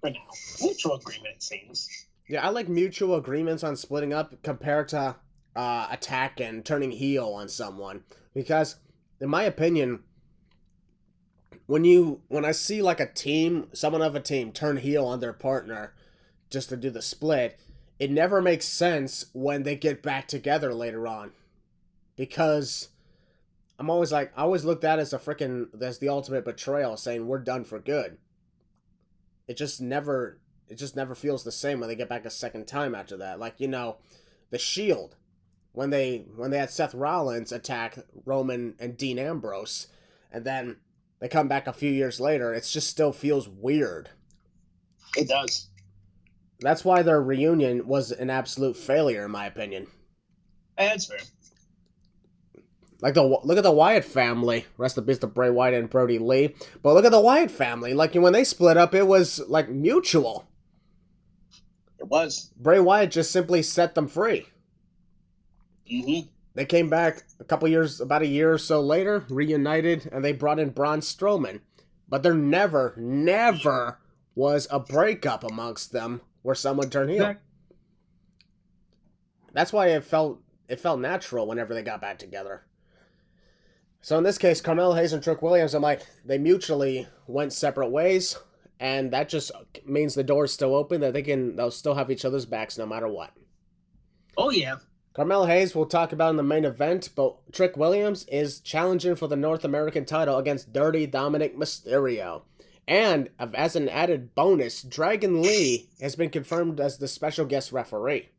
For now. Mutual agreement, it seems. Yeah, I like mutual agreements on splitting up compared to attack and turning heel on someone. Because, in my opinion, when I see like someone of a team turn heel on their partner just to do the split, it never makes sense when they get back together later on. Because I always looked at it as the ultimate betrayal, saying we're done for good. It just never feels the same when they get back a second time after that. Like, the Shield, when they had Seth Rollins attack Roman and Dean Ambrose, and then they come back a few years later, it just still feels weird. It does. That's why their reunion was an absolute failure, in my opinion. That's fair. Like, look at the Wyatt family. Rest in peace to Bray Wyatt and Brody Lee. But look at the Wyatt family. Like, when they split up, it was, like, mutual. It was. Bray Wyatt just simply set them free. Mm-hmm. They came back about a year or so later, reunited, and they brought in Braun Strowman. But there never was a breakup amongst them where someone turned heel. That's why it felt natural whenever they got back together. So in this case, Carmelo Hayes and Trick Williams, they mutually went separate ways, and that just means the door's still open, that they'll still have each other's backs no matter what. Oh, yeah. Carmelo Hayes we'll talk about in the main event, but Trick Williams is challenging for the North American title against Dirty Dominic Mysterio. And as an added bonus, Dragon Lee has been confirmed as the special guest referee.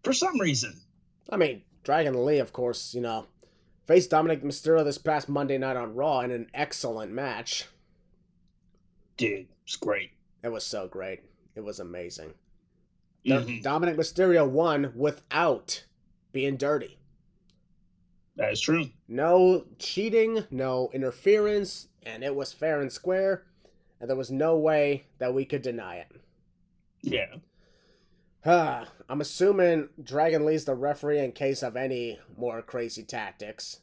For some reason. I mean, Dragon Lee, of course, faced Dominic Mysterio this past Monday night on Raw in an excellent match. Dude, it's great. It was so great. It was amazing. Mm-hmm. Dominic Mysterio won without being dirty. That is true. No cheating, no interference, and it was fair and square, and there was no way that we could deny it. Yeah. I'm assuming Dragon Lee's the referee in case of any more crazy tactics.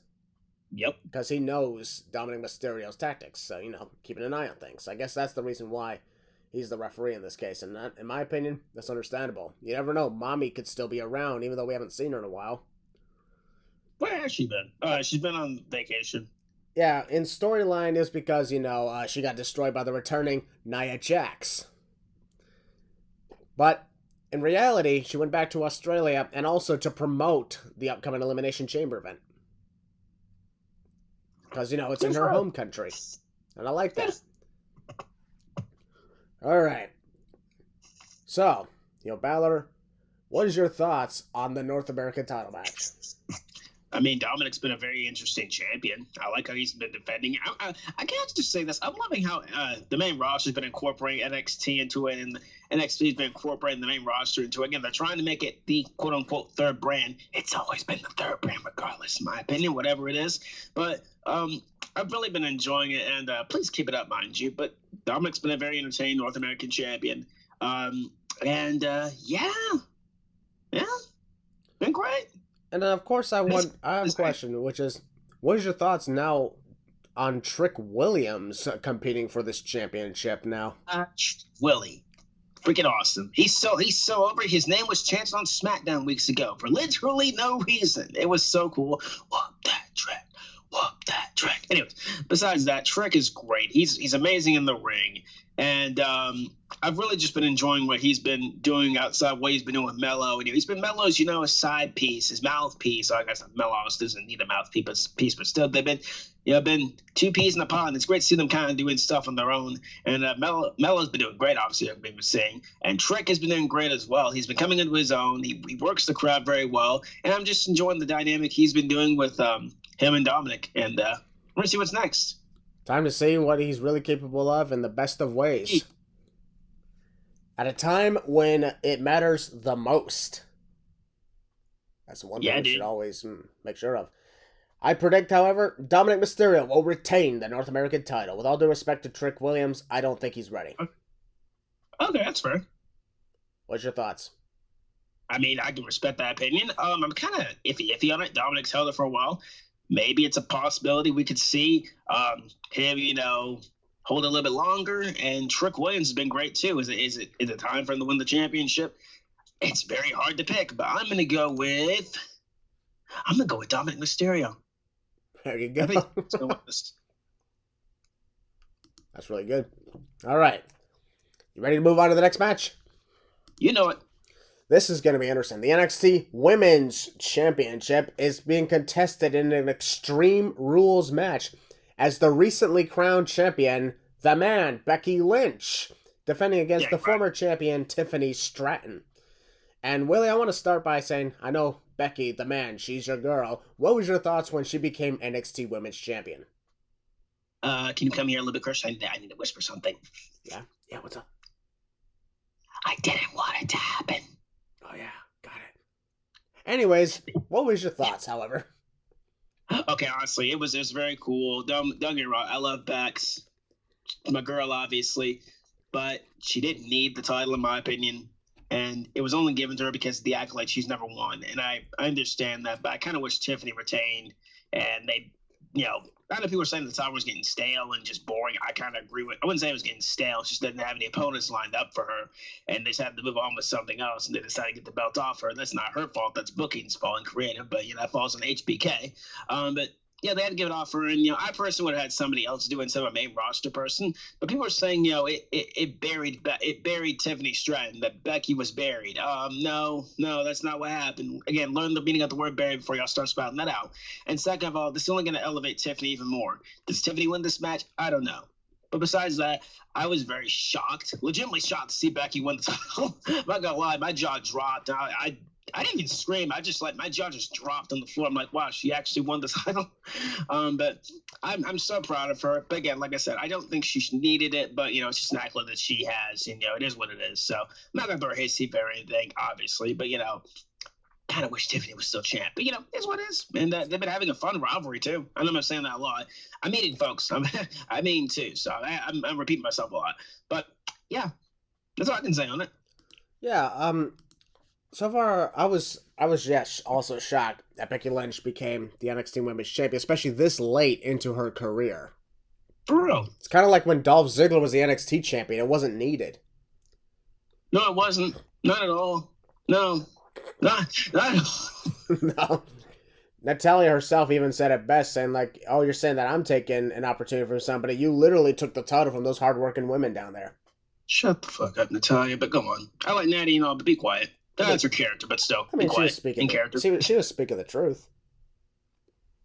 Yep. Because he knows Dominic Mysterio's tactics, so, keeping an eye on things. I guess that's the reason why he's the referee in this case, and that, in my opinion, that's understandable. You never know, Mommy could still be around, even though we haven't seen her in a while. Where has she been? She's been on vacation. Yeah, in storyline is because, she got destroyed by the returning Nia Jax. But in reality, she went back to Australia and also to promote the upcoming Elimination Chamber event. Because, it's in her home country. And I like that. Alright. So, Balor What is your thoughts on the North American title match? I mean, Dominic's been a very interesting champion. I like how he's been defending. I can't just say this. I'm loving how the main roster's been incorporating NXT into it, and NXT's been incorporating the main roster into it. Again, they're trying to make it the quote-unquote third brand. It's always been the third brand, regardless, in my opinion, whatever it is. But I've really been enjoying it, and please keep it up, mind you. But Dominic's been a very entertaining North American champion. Yeah, been great. And of course, I have a question, which is, what is your thoughts now on Trick Williams competing for this championship now? Willie, freaking awesome! He's so over. His name was chanted on SmackDown weeks ago for literally no reason. It was so cool. Whoop that Trick. Whoop that Trick. Anyways, besides that, Trick is great. He's amazing in the ring. And I've really just been enjoying what he's been doing outside what he's been doing with Mello. And he's been Mello's, a side piece, his mouthpiece. I guess Mello doesn't need a mouthpiece, but still, they've been two peas in a pod. It's great to see them kind of doing stuff on their own. And Mello's been doing great, obviously, I've been saying. And Trick has been doing great as well. He's been coming into his own. He works the crowd very well. And I'm just enjoying the dynamic he's been doing with him and Dominic. And we're going to see what's next. Time to see what he's really capable of in the best of ways. At a time when it matters the most. That's the one thing we should always make sure of. I predict, however, Dominic Mysterio will retain the North American title. With all due respect to Trick Williams, I don't think he's ready. Okay, that's fair. What's your thoughts? I mean, I can respect that opinion. I'm kind of iffy on it. Dominic's held it for a while. Maybe it's a possibility we could see him, hold it a little bit longer. And Trick Williams has been great too. Is it time for him to win the championship? It's very hard to pick, but I'm gonna go with Dominic Mysterio. There you go. That's really good. All right, you ready to move on to the next match? You know it. This is going to be interesting. The NXT Women's Championship is being contested in an Extreme Rules match as the recently crowned champion, the man, Becky Lynch, defending against the former champion, Tiffany Stratton. And Willie, I want to start by saying, I know Becky, the man, she's your girl. What was your thoughts when she became NXT Women's Champion? Can you come here a little bit, Chris? I need to whisper something. Yeah, what's up? I didn't want it to happen. Oh, yeah, got it. Anyways, what was your thoughts, however? Okay, honestly, it was very cool. Don't get me wrong, I love Bex. My girl, obviously. But she didn't need the title, in my opinion. And it was only given to her because of the accolade she's never won. And I understand that, but I kind of wish Tiffany retained. And they, I know people were saying the title was getting stale and just boring. I kind of agree with. I wouldn't say it was getting stale. She just didn't have any opponents lined up for her, and they just had to move on with something else. And they decided to get the belt off her. That's not her fault. That's booking's fault and creative. But that falls on HBK. But yeah, they had to give it off her. And I personally would have had somebody else do it instead of a main roster person. But people are saying it buried Tiffany Stratton. That Becky was buried. No, that's not what happened. Again, learn the meaning of the word buried before y'all start spouting that out. And second of all, this is only going to elevate Tiffany even more. Does Tiffany win this match? I don't know. But besides that, I was very shocked, legitimately shocked to see Becky win the title. I'm not gonna lie, my jaw dropped. I didn't even scream. I just my jaw just dropped on the floor. I'm like, wow, she actually won the title. But I'm so proud of her. But again, like I said, I don't think she needed it. But it's just an accolade that she has. And it is what it is. So I'm not gonna throw her his seat or anything, obviously. But kind of wish Tiffany was still champ. But it's what it is. And they've been having a fun rivalry too. I know I'm saying that a lot. I'm eating, folks. I mean too. So I'm repeating myself a lot. But yeah, that's all I can say on it. Yeah. So far, I was also shocked that Becky Lynch became the NXT Women's Champion, especially this late into her career. For real. It's kind of like when Dolph Ziggler was the NXT Champion. It wasn't needed. No, it wasn't. Not at all. No. Not at all. No. Natalya herself even said it best, saying like, oh, you're saying that I'm taking an opportunity from somebody. You literally took the title from those hardworking women down there. Shut the fuck up, Natalya. But come on. I like Natty and all, but be quiet. That's her character, but still. I mean, she was speaking character. She was speaking the truth.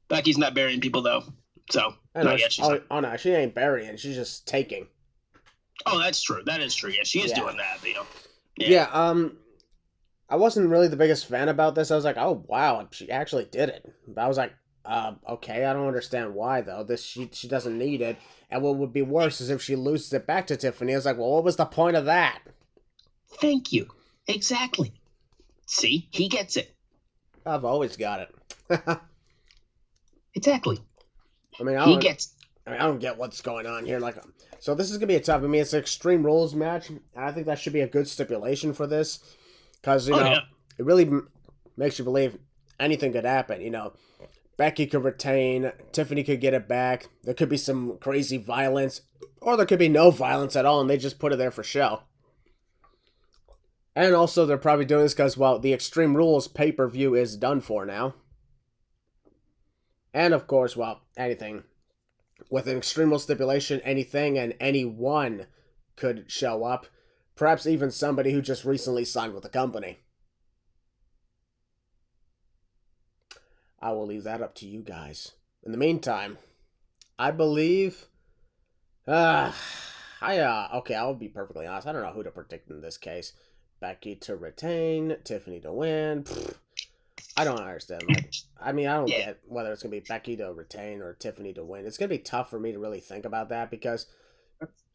Becky's not burying people, though. So, no, she ain't burying. She's just taking. Oh, that's true. That is true. Yeah, she is doing that, Yeah. I wasn't really the biggest fan about this. I was like, oh wow, she actually did it. But I was like, okay, I don't understand why though. This she doesn't need it. And what would be worse is if she loses it back to Tiffany. I was like, well, what was the point of that? Thank you. Exactly. See, he gets it. I've always got it. Exactly. I mean, He gets. I don't get what's going on here. Like, so this is gonna be a tough. I mean, it's an Extreme Rules match. And I think that should be a good stipulation for this, because it really makes you believe anything could happen. You know, Becky could retain, Tiffany could get it back. There could be some crazy violence, or there could be no violence at all, and they just put it there for show. And also, they're probably doing this because, well, the Extreme Rules pay-per-view is done for now. And of course, well, anything. With an Extreme Rules stipulation, anything and anyone could show up. Perhaps even somebody who just recently signed with the company. I will leave that up to you guys. In the meantime, I believe... okay, I'll be perfectly honest. I don't know who to predict in this case. Becky to retain, Tiffany to win. I don't understand. I don't get whether it's going to be Becky to retain or Tiffany to win. It's going to be tough for me to really think about that because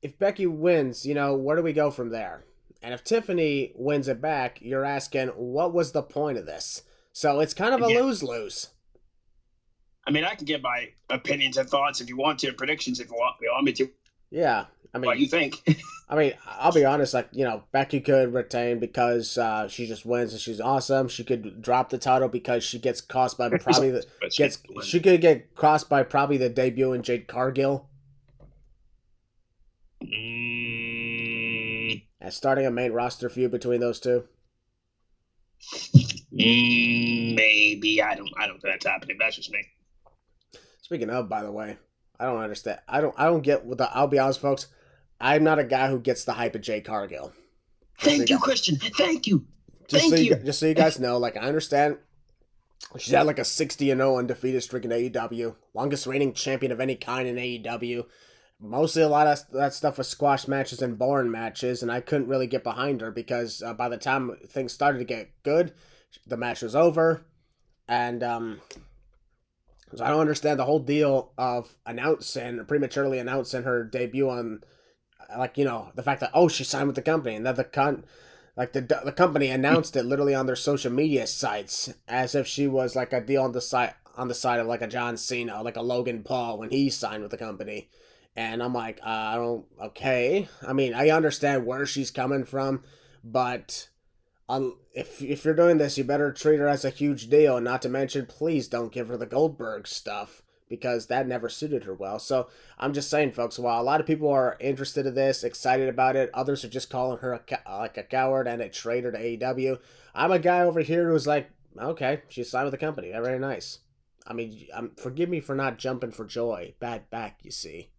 if Becky wins, where do we go from there? And if Tiffany wins it back, you're asking, what was the point of this? So it's kind of a lose-lose. I mean, I can give my opinions and thoughts if you want to, predictions if you want me to. Yeah. What do you think? I mean, I'll be honest, Becky could retain because she just wins and she's awesome. She could drop the title because she gets crossed by probably she could get crossed by probably the debut in Jade Cargill. And starting a main roster feud between those two. Maybe. I don't think that's happening. That's just me. Speaking of, by the way, I don't understand. I don't get what I'll be honest, folks. I'm not a guy who gets the hype of Jade Cargill. Thank you, Christian. Thank you. Just so you guys know, I understand she's had a 60-0 undefeated streak in AEW, longest reigning champion of any kind in AEW. Mostly a lot of that stuff was squash matches and boring matches, and I couldn't really get behind her because by the time things started to get good, the match was over, and so I don't understand the whole deal of prematurely announcing her debut on, the fact that, she signed with the company, and that the company announced it literally on their social media sites as if she was a deal on the side of a John Cena, like a Logan Paul when he signed with the company. And I'm like, okay. I mean, I understand where she's coming from, but if you're doing this, you better treat her as a huge deal. Not to mention, please don't give her the Goldberg stuff because that never suited her well. So I'm just saying, folks, while a lot of people are interested in this, excited about it, others are just calling her a coward and a traitor to AEW. I'm a guy over here who's like, okay, she's signed with the company. Very nice. I mean, forgive me for not jumping for joy. Bad back, you see.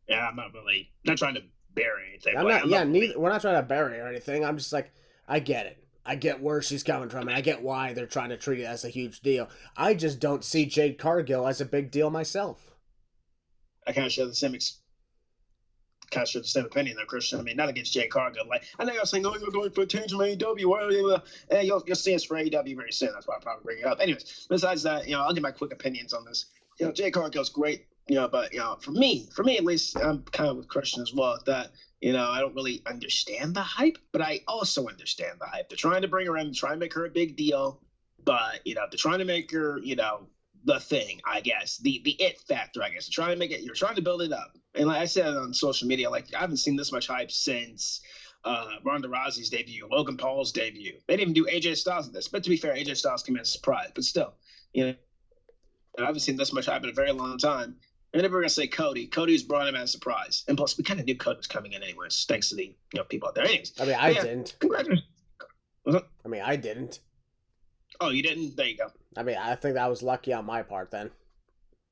Yeah, I'm not trying to bury anything. We're not trying to bury or anything. I'm just like, I get it. I get where she's coming from, and I get why they're trying to treat it as a huge deal. I just don't see Jade Cargill as a big deal myself. I kind of share the same opinion though, Christian. I mean, not against Jade Cargill. I know you're saying, you're going for a change from AEW. You'll see us for AEW very soon. That's why I'll probably bring it up. Anyways, besides that, I'll give my quick opinions on this. Jade Cargill's great. But for me at least, I'm kind of with Christian as well. That I don't really understand the hype, but I also understand the hype. They're trying to bring her in, trying to make her a big deal, but they're trying to make her, the thing. I guess the it factor. I guess they're trying to make it. You're trying to build it up, and like I said on social media, I haven't seen this much hype since Ronda Rousey's debut, Logan Paul's debut. They didn't even do AJ Styles in this, but to be fair, AJ Styles came in as a surprise. But still, I haven't seen this much hype in a very long time. And then we're gonna say Cody. Cody's brought him as a surprise, and plus we kind of knew Cody was coming in anyways, thanks to the people out there. Anyways, I mean, I didn't. Congratulations. I mean, I didn't. Oh, you didn't? There you go. I mean, I think that was lucky on my part then.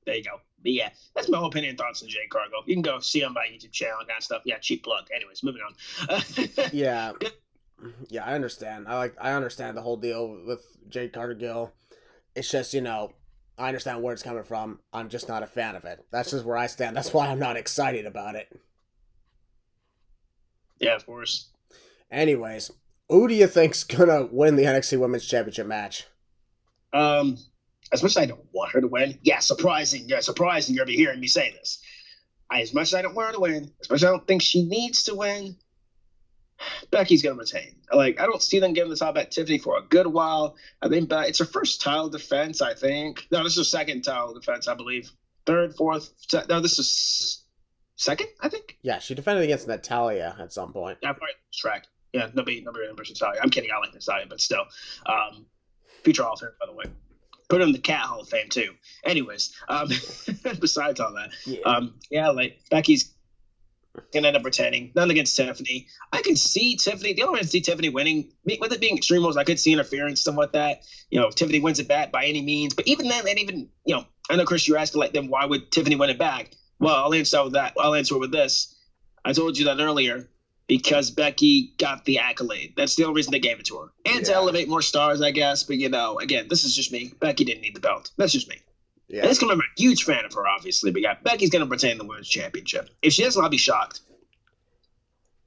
There you go. But yeah, that's my whole opinion and thoughts on Jade Cargill. You can go see on my YouTube channel and that stuff. Yeah, cheap plug. Anyways, moving on. Yeah, I understand. I understand the whole deal with Jade Cargill. It's just I understand where it's coming from. I'm just not a fan of it. That's just where I stand. That's why I'm not excited about it. Yeah, of course. Anyways, Who do you think's gonna win the NXT Women's Championship match? As much as I don't want her to win, yeah, surprising. Yeah, surprising. You'll be hearing me say this. As much as I don't want her to win, as much as I don't think she needs to win, Becky's going to retain. Like, I don't see them giving the title back to Tiffany for a good while. I think it's her first title defense, I think. No, this is her second title defense, I believe. Third, fourth. No, this is second, I think. Yeah, she defended against Natalia at some point. Yeah, right. Track. Yeah, nobody remembers Natalia. I'm kidding. I like Natalia, but still. Future Hall of Fame, by the way. Put her in the Cat Hall of Fame, too. Anyways, besides all that, like, Becky's going to end up retaining. None against Tiffany. I can see Tiffany. The only way I can see Tiffany winning, with it being Extreme Rules, I could see interference, something like that. Tiffany wins it back by any means. But even then, I know, Chris, you're asking, like, then why would Tiffany win it back? Well, I'll answer with that. I'll answer with this. I told you that earlier. Because Becky got the accolade. That's the only reason they gave it to her. And to elevate more stars, I guess. But, again, this is just me. Becky didn't need the belt. That's just me. Yeah. And it's going to be a huge fan of her, obviously. But, yeah, Becky's going to retain the Women's Championship. If she doesn't, I'll be shocked.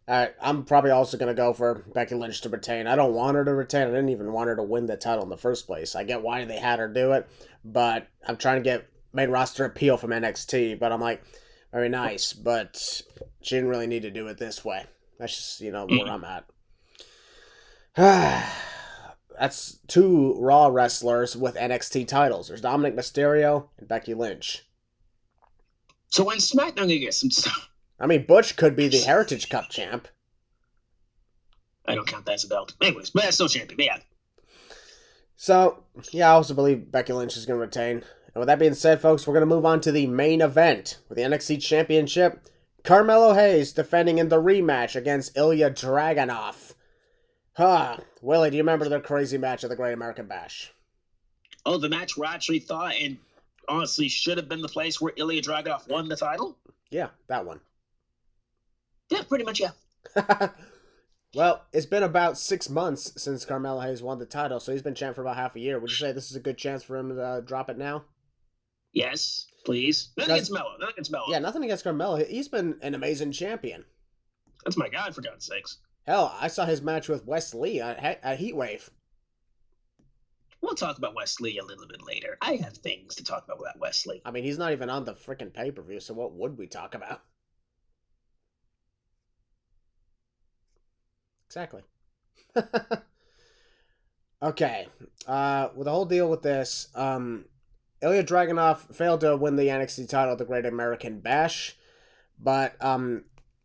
All right, I'm probably also going to go for Becky Lynch to retain. I don't want her to retain. I didn't even want her to win the title in the first place. I get why they had her do it. But I'm trying to get main roster appeal from NXT. But I'm like, very nice. But she didn't really need to do it this way. That's just, where I'm at. That's two Raw wrestlers with NXT titles. There's Dominic Mysterio and Becky Lynch. So when SmackDown going to get some stuff? I mean, Butch could be the Heritage Cup champ. I don't count that as a belt. Anyways, but that's still champion. But yeah. So, yeah, I also believe Becky Lynch is going to retain. And with that being said, folks, we're going to move on to the main event with the NXT Championship. Carmelo Hayes defending in the rematch against Ilya Dragunov. Willie, do you remember the crazy match at the Great American Bash? Oh, the match where I actually thought and honestly should have been the place where Ilya Dragunov won the title? Yeah, that one. Yeah, pretty much, yeah. Well, it's been about 6 months since Carmelo Hayes won the title, so he's been champ for about half a year. Would you say this is a good chance for him to drop it now? Yes, please. Nothing against Melo. Yeah, nothing against Carmelo. He's been an amazing champion. That's my guy, for God's sakes. Hell, I saw his match with Wes Lee at Heatwave. We'll talk about Wes Lee a little bit later. I have things to talk about Wes Lee. I mean, he's not even on the freaking pay-per-view, so what would we talk about? Exactly. Okay. With the whole deal with this, Ilya Dragunov failed to win the NXT title at the Great American Bash, but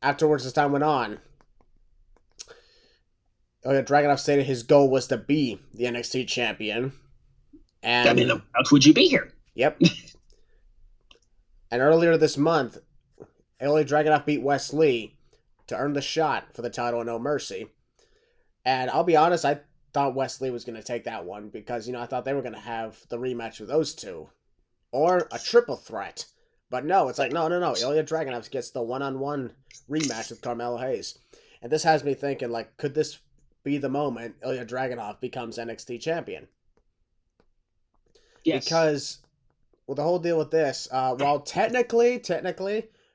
afterwards, as time went on, Ilya Dragunov stated his goal was to be the NXT champion. And I mean, how else would you be here? Yep. And earlier this month, Ilya Dragunov beat Wes Lee to earn the shot for the title in No Mercy. And I'll be honest, I thought Wes Lee was going to take that one because, I thought they were going to have the rematch with those two. Or a triple threat. But no, it's like, no. Ilya Dragunov gets the one-on-one rematch with Carmelo Hayes. And this has me thinking, like, could this be the moment Ilya Dragunov becomes NXT champion? Yes. Because with the whole deal with this, while technically,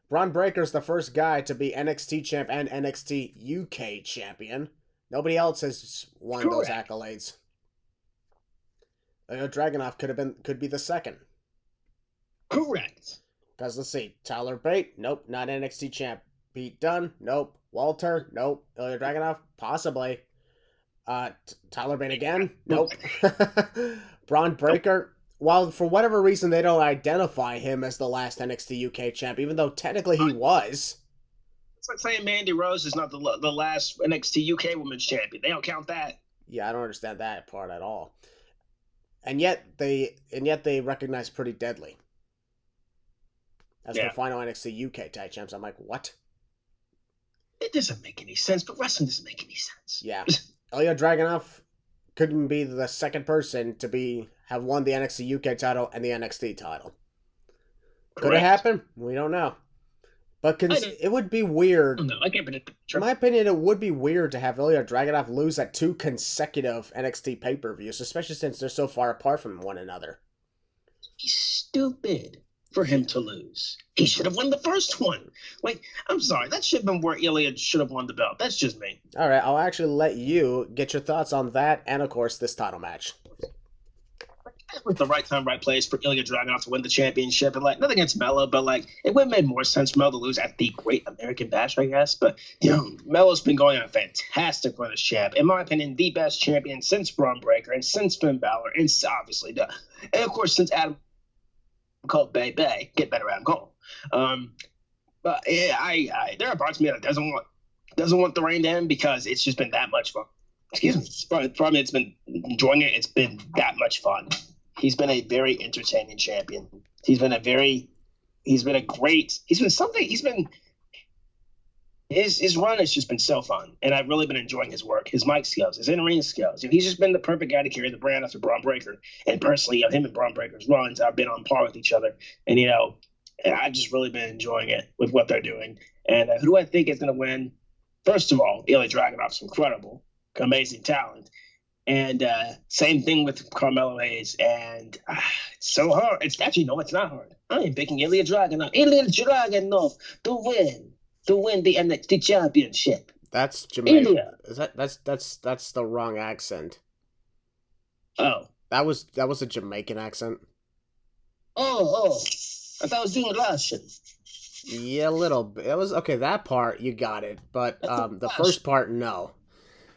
Bron Breakker's the first guy to be NXT champ and NXT UK champion. Nobody else has won those accolades. Dragunov could be the second. Correct. Because let's see, Tyler Bate, nope, not NXT champ. Pete Dunne, nope. Walter, nope. Ilya Dragunov, possibly. Tyler Bate again, nope. Bron Breakker, while for whatever reason they don't identify him as the last NXT UK champ, even though technically he was. It's like saying Mandy Rose is not the last NXT UK Women's Champion. They don't count that. Yeah, I don't understand that part at all. And yet they recognize Pretty Deadly as the final NXT UK tag champs. I'm like, what? It doesn't make any sense, but wrestling doesn't make any sense. Yeah. Ilya Dragunov couldn't be the second person to have won the NXT UK title and the NXT title. Could it happen? We don't know. But it would be weird. No, I can't predict. Sure. In my opinion, it would be weird to have Ilya Dragunov lose at 2 consecutive NXT pay-per-views, especially since they're so far apart from one another. He's stupid. for him to lose. He should have won the first one. Like, I'm sorry, that should have been where Ilya should have won the belt. That's just me. All right, I'll actually let you get your thoughts on that and, of course, this title match. It was the right time, right place for Ilya Dragunov to win the championship. And, like, nothing against Melo, but, like, it would have made more sense for Melo to lose at the Great American Bash, I guess. But, Melo's been going on a fantastic run as champ. In my opinion, the best champion since Braun Breaker and since Finn Balor and obviously, and, of course, since Adam Cole, Bay, get better Adam Cole. But yeah, there are parts of me that doesn't want the reign to end because it's just been that much fun. Excuse me. For me, it's been enjoying it. It's been that much fun. He's been a very entertaining champion. His run has just been so fun, and I've really been enjoying his work, his mic skills, his in-ring skills. He's just been the perfect guy to carry the brand after Braun Breaker. And personally, him and Braun Breaker's runs, I've been on par with each other. And, I've just really been enjoying it with what they're doing. And who do I think is going to win? First of all, Ilya Dragunov's incredible, amazing talent. And same thing with Carmelo Hayes. And it's so hard. It's not hard. I am picking Ilya Dragunov to win the NXT Championship. That's Jamaican. That's the wrong accent. Oh. That was a Jamaican accent. Oh. I thought I was doing Russian. Yeah, a little bit. It was okay, that part you got it, but the first part no.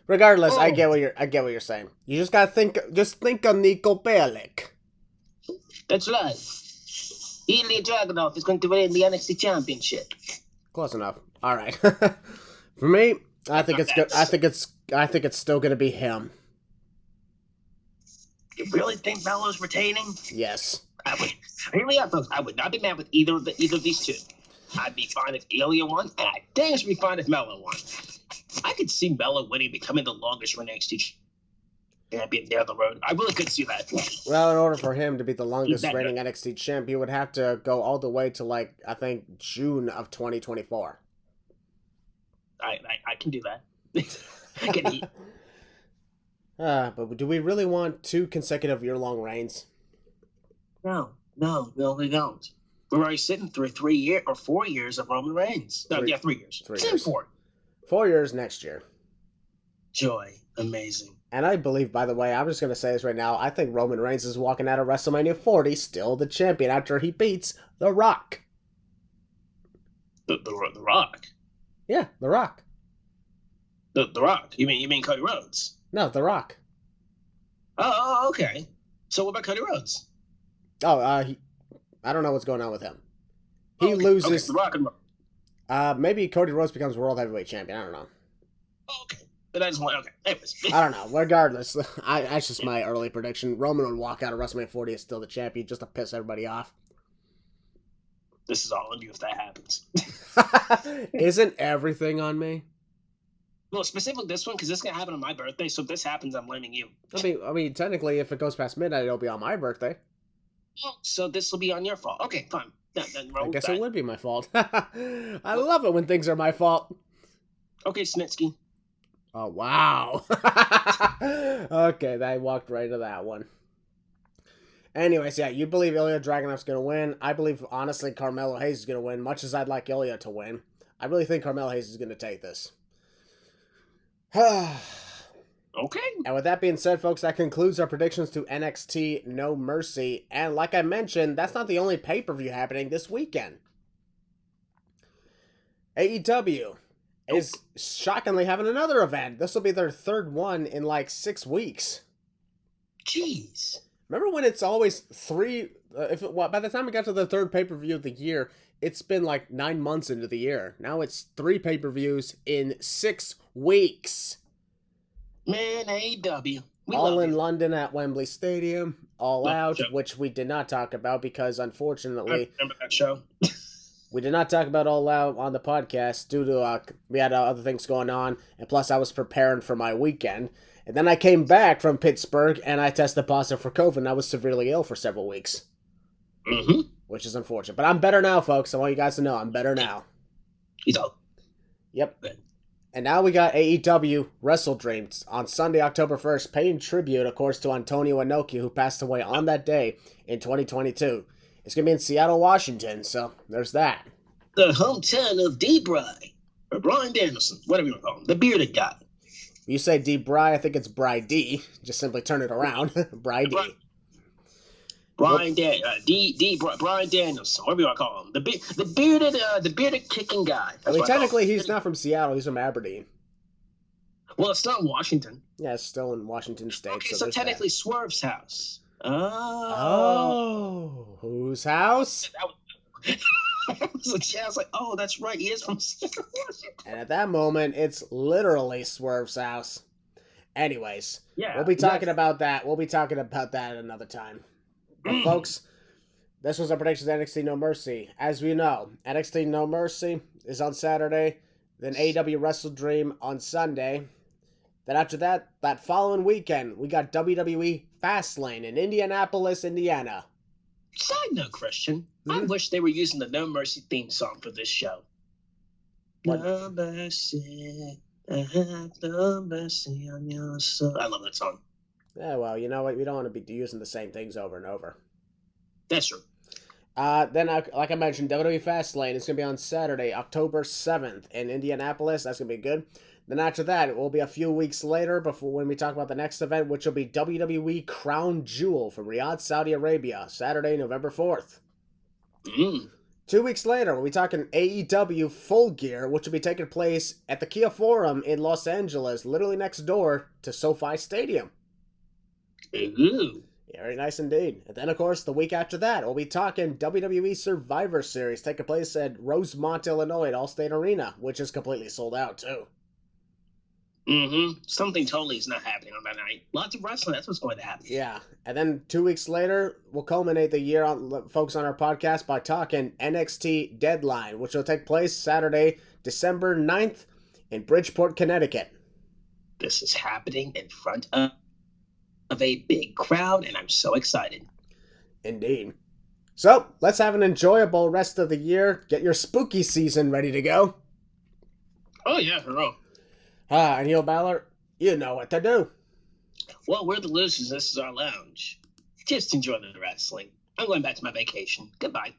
Regardless, I get what you're saying. You just gotta think of Nico Bellic. That's right. Ilya Dragunov is going to win the NXT Championship. Close enough. All right. For me, I think it's good. I think it's still gonna be him. You really think Melo's retaining? Yes. I would not be mad with either of these two. I'd be fine if Ilya won, and I'd dang sure be fine if Melo won. I could see Melo winning, becoming the longest running NXT champion down the road. I really could see that. Well, in order for him to be the longest reigning NXT champ, he would have to go all the way to, like, I think June of 2024. I can do that. I can eat. But do we really want 2 consecutive year-long reigns? No, we don't. We're already sitting through 4 years of Roman Reigns. 3 years. 3 years. 4 years next year. Joy. Amazing. And I believe, by the way, I'm just going to say this right now, I think Roman Reigns is walking out of WrestleMania 40 still the champion after he beats The Rock. The Rock? Yeah, The Rock. The Rock? You mean Cody Rhodes? No, The Rock. Oh, okay. So what about Cody Rhodes? I don't know what's going on with him. He loses. Okay, The Rock and maybe Cody Rhodes becomes World Heavyweight Champion. I don't know. Okay. But I just want, okay. Anyways. I don't know. Regardless, that's just my early prediction. Roman would walk out of WrestleMania 40 as still the champion just to piss everybody off. This is all on you if that happens. Isn't everything on me? Well, specifically this one, because this is going to happen on my birthday, so if this happens, I'm blaming you. I mean, technically, if it goes past midnight, it'll be on my birthday. Oh, so this will be on your fault. Okay, fine. I guess it would be my fault. I love it when things are my fault. Okay, Snitsky. Oh, wow. Okay, I walked right into that one. Anyways, yeah, you believe Ilya Dragunov's going to win. I believe, honestly, Carmelo Hayes is going to win, much as I'd like Ilya to win. I really think Carmelo Hayes is going to take this. Okay. And with that being said, folks, that concludes our predictions to NXT No Mercy. And like I mentioned, that's not the only pay-per-view happening this weekend. AEW is shockingly having another event. This will be their third one in like 6 weeks. Jeez. Remember when it's always by the time we got to the third pay-per-view of the year, it's been like 9 months into the year. Now it's 3 pay-per-views in 6 weeks. Man, AEW. All in London at Wembley Stadium, All Out, which we did not talk about because, unfortunately, I remember that show. We did not talk about All Out on the podcast due to we had other things going on, and plus I was preparing for my weekend. And then I came back from Pittsburgh, and I tested positive for COVID, and I was severely ill for several weeks. Mm-hmm. Which is unfortunate. But I'm better now, folks. I want you guys to know I'm better now. He's out. Yep. Good. And now we got AEW Wrestle Dreams on Sunday, October 1st, paying tribute, of course, to Antonio Inoki, who passed away on that day in 2022. It's going to be in Seattle, Washington, so there's that. The hometown of D-Bry, or Brian Danielson, whatever you want to call him, the bearded guy. You say D-Bry, I think it's Bry D. Just simply turn it around. Bry D. Brian Brian Danielson, whatever you want to call him, the bearded kicking guy. I mean, technically, he's not from Seattle. He's from Aberdeen. Well, it's not in Washington. Yeah, it's still in Washington State. Okay, so technically Swerve's house. Oh, whose house? I was like, oh, that's right. He is from Washington. And at that moment, it's literally Swerve's house. Anyways, we'll be talking about that. We'll be talking about that another time. But folks, this was our predictions of NXT No Mercy. As we know, NXT No Mercy is on Saturday, then AEW Wrestle Dream on Sunday. Then after that, that following weekend, we got WWE Fastlane in Indianapolis, Indiana. Side note, Christian, I wish they were using the No Mercy theme song for this show. What? No mercy, I have no mercy on your soul. I love that song. Yeah, well, you know what? We don't want to be using the same things over and over. That's true. Then, like I mentioned, WWE Fastlane is going to be on Saturday, October 7th in Indianapolis. That's going to be good. Then after that, it will be a few weeks later before when we talk about the next event, which will be WWE Crown Jewel from Riyadh, Saudi Arabia, Saturday, November 4th. 2 weeks later, we'll be talking AEW Full Gear, which will be taking place at the Kia Forum in Los Angeles, literally next door to SoFi Stadium. Ooh. Very nice indeed. And then, of course, the week after that, we'll be talking WWE Survivor Series taking place at Rosemont, Illinois at Allstate Arena, which is completely sold out, too. Something totally is not happening on that night. Lots of wrestling, that's what's going to happen. Yeah. And then 2 weeks later, we'll culminate the year, folks, on our podcast by talking NXT Deadline, which will take place Saturday, December 9th in Bridgeport, Connecticut. This is happening in front of a big crowd, and I'm so excited. Indeed. So, let's have an enjoyable rest of the year. Get your spooky season ready to go. Oh, yeah, hurrah. And Heel Balor, you know what to do. Well, we're the losers. This is our lounge. Just enjoy the wrestling. I'm going back to my vacation. Goodbye.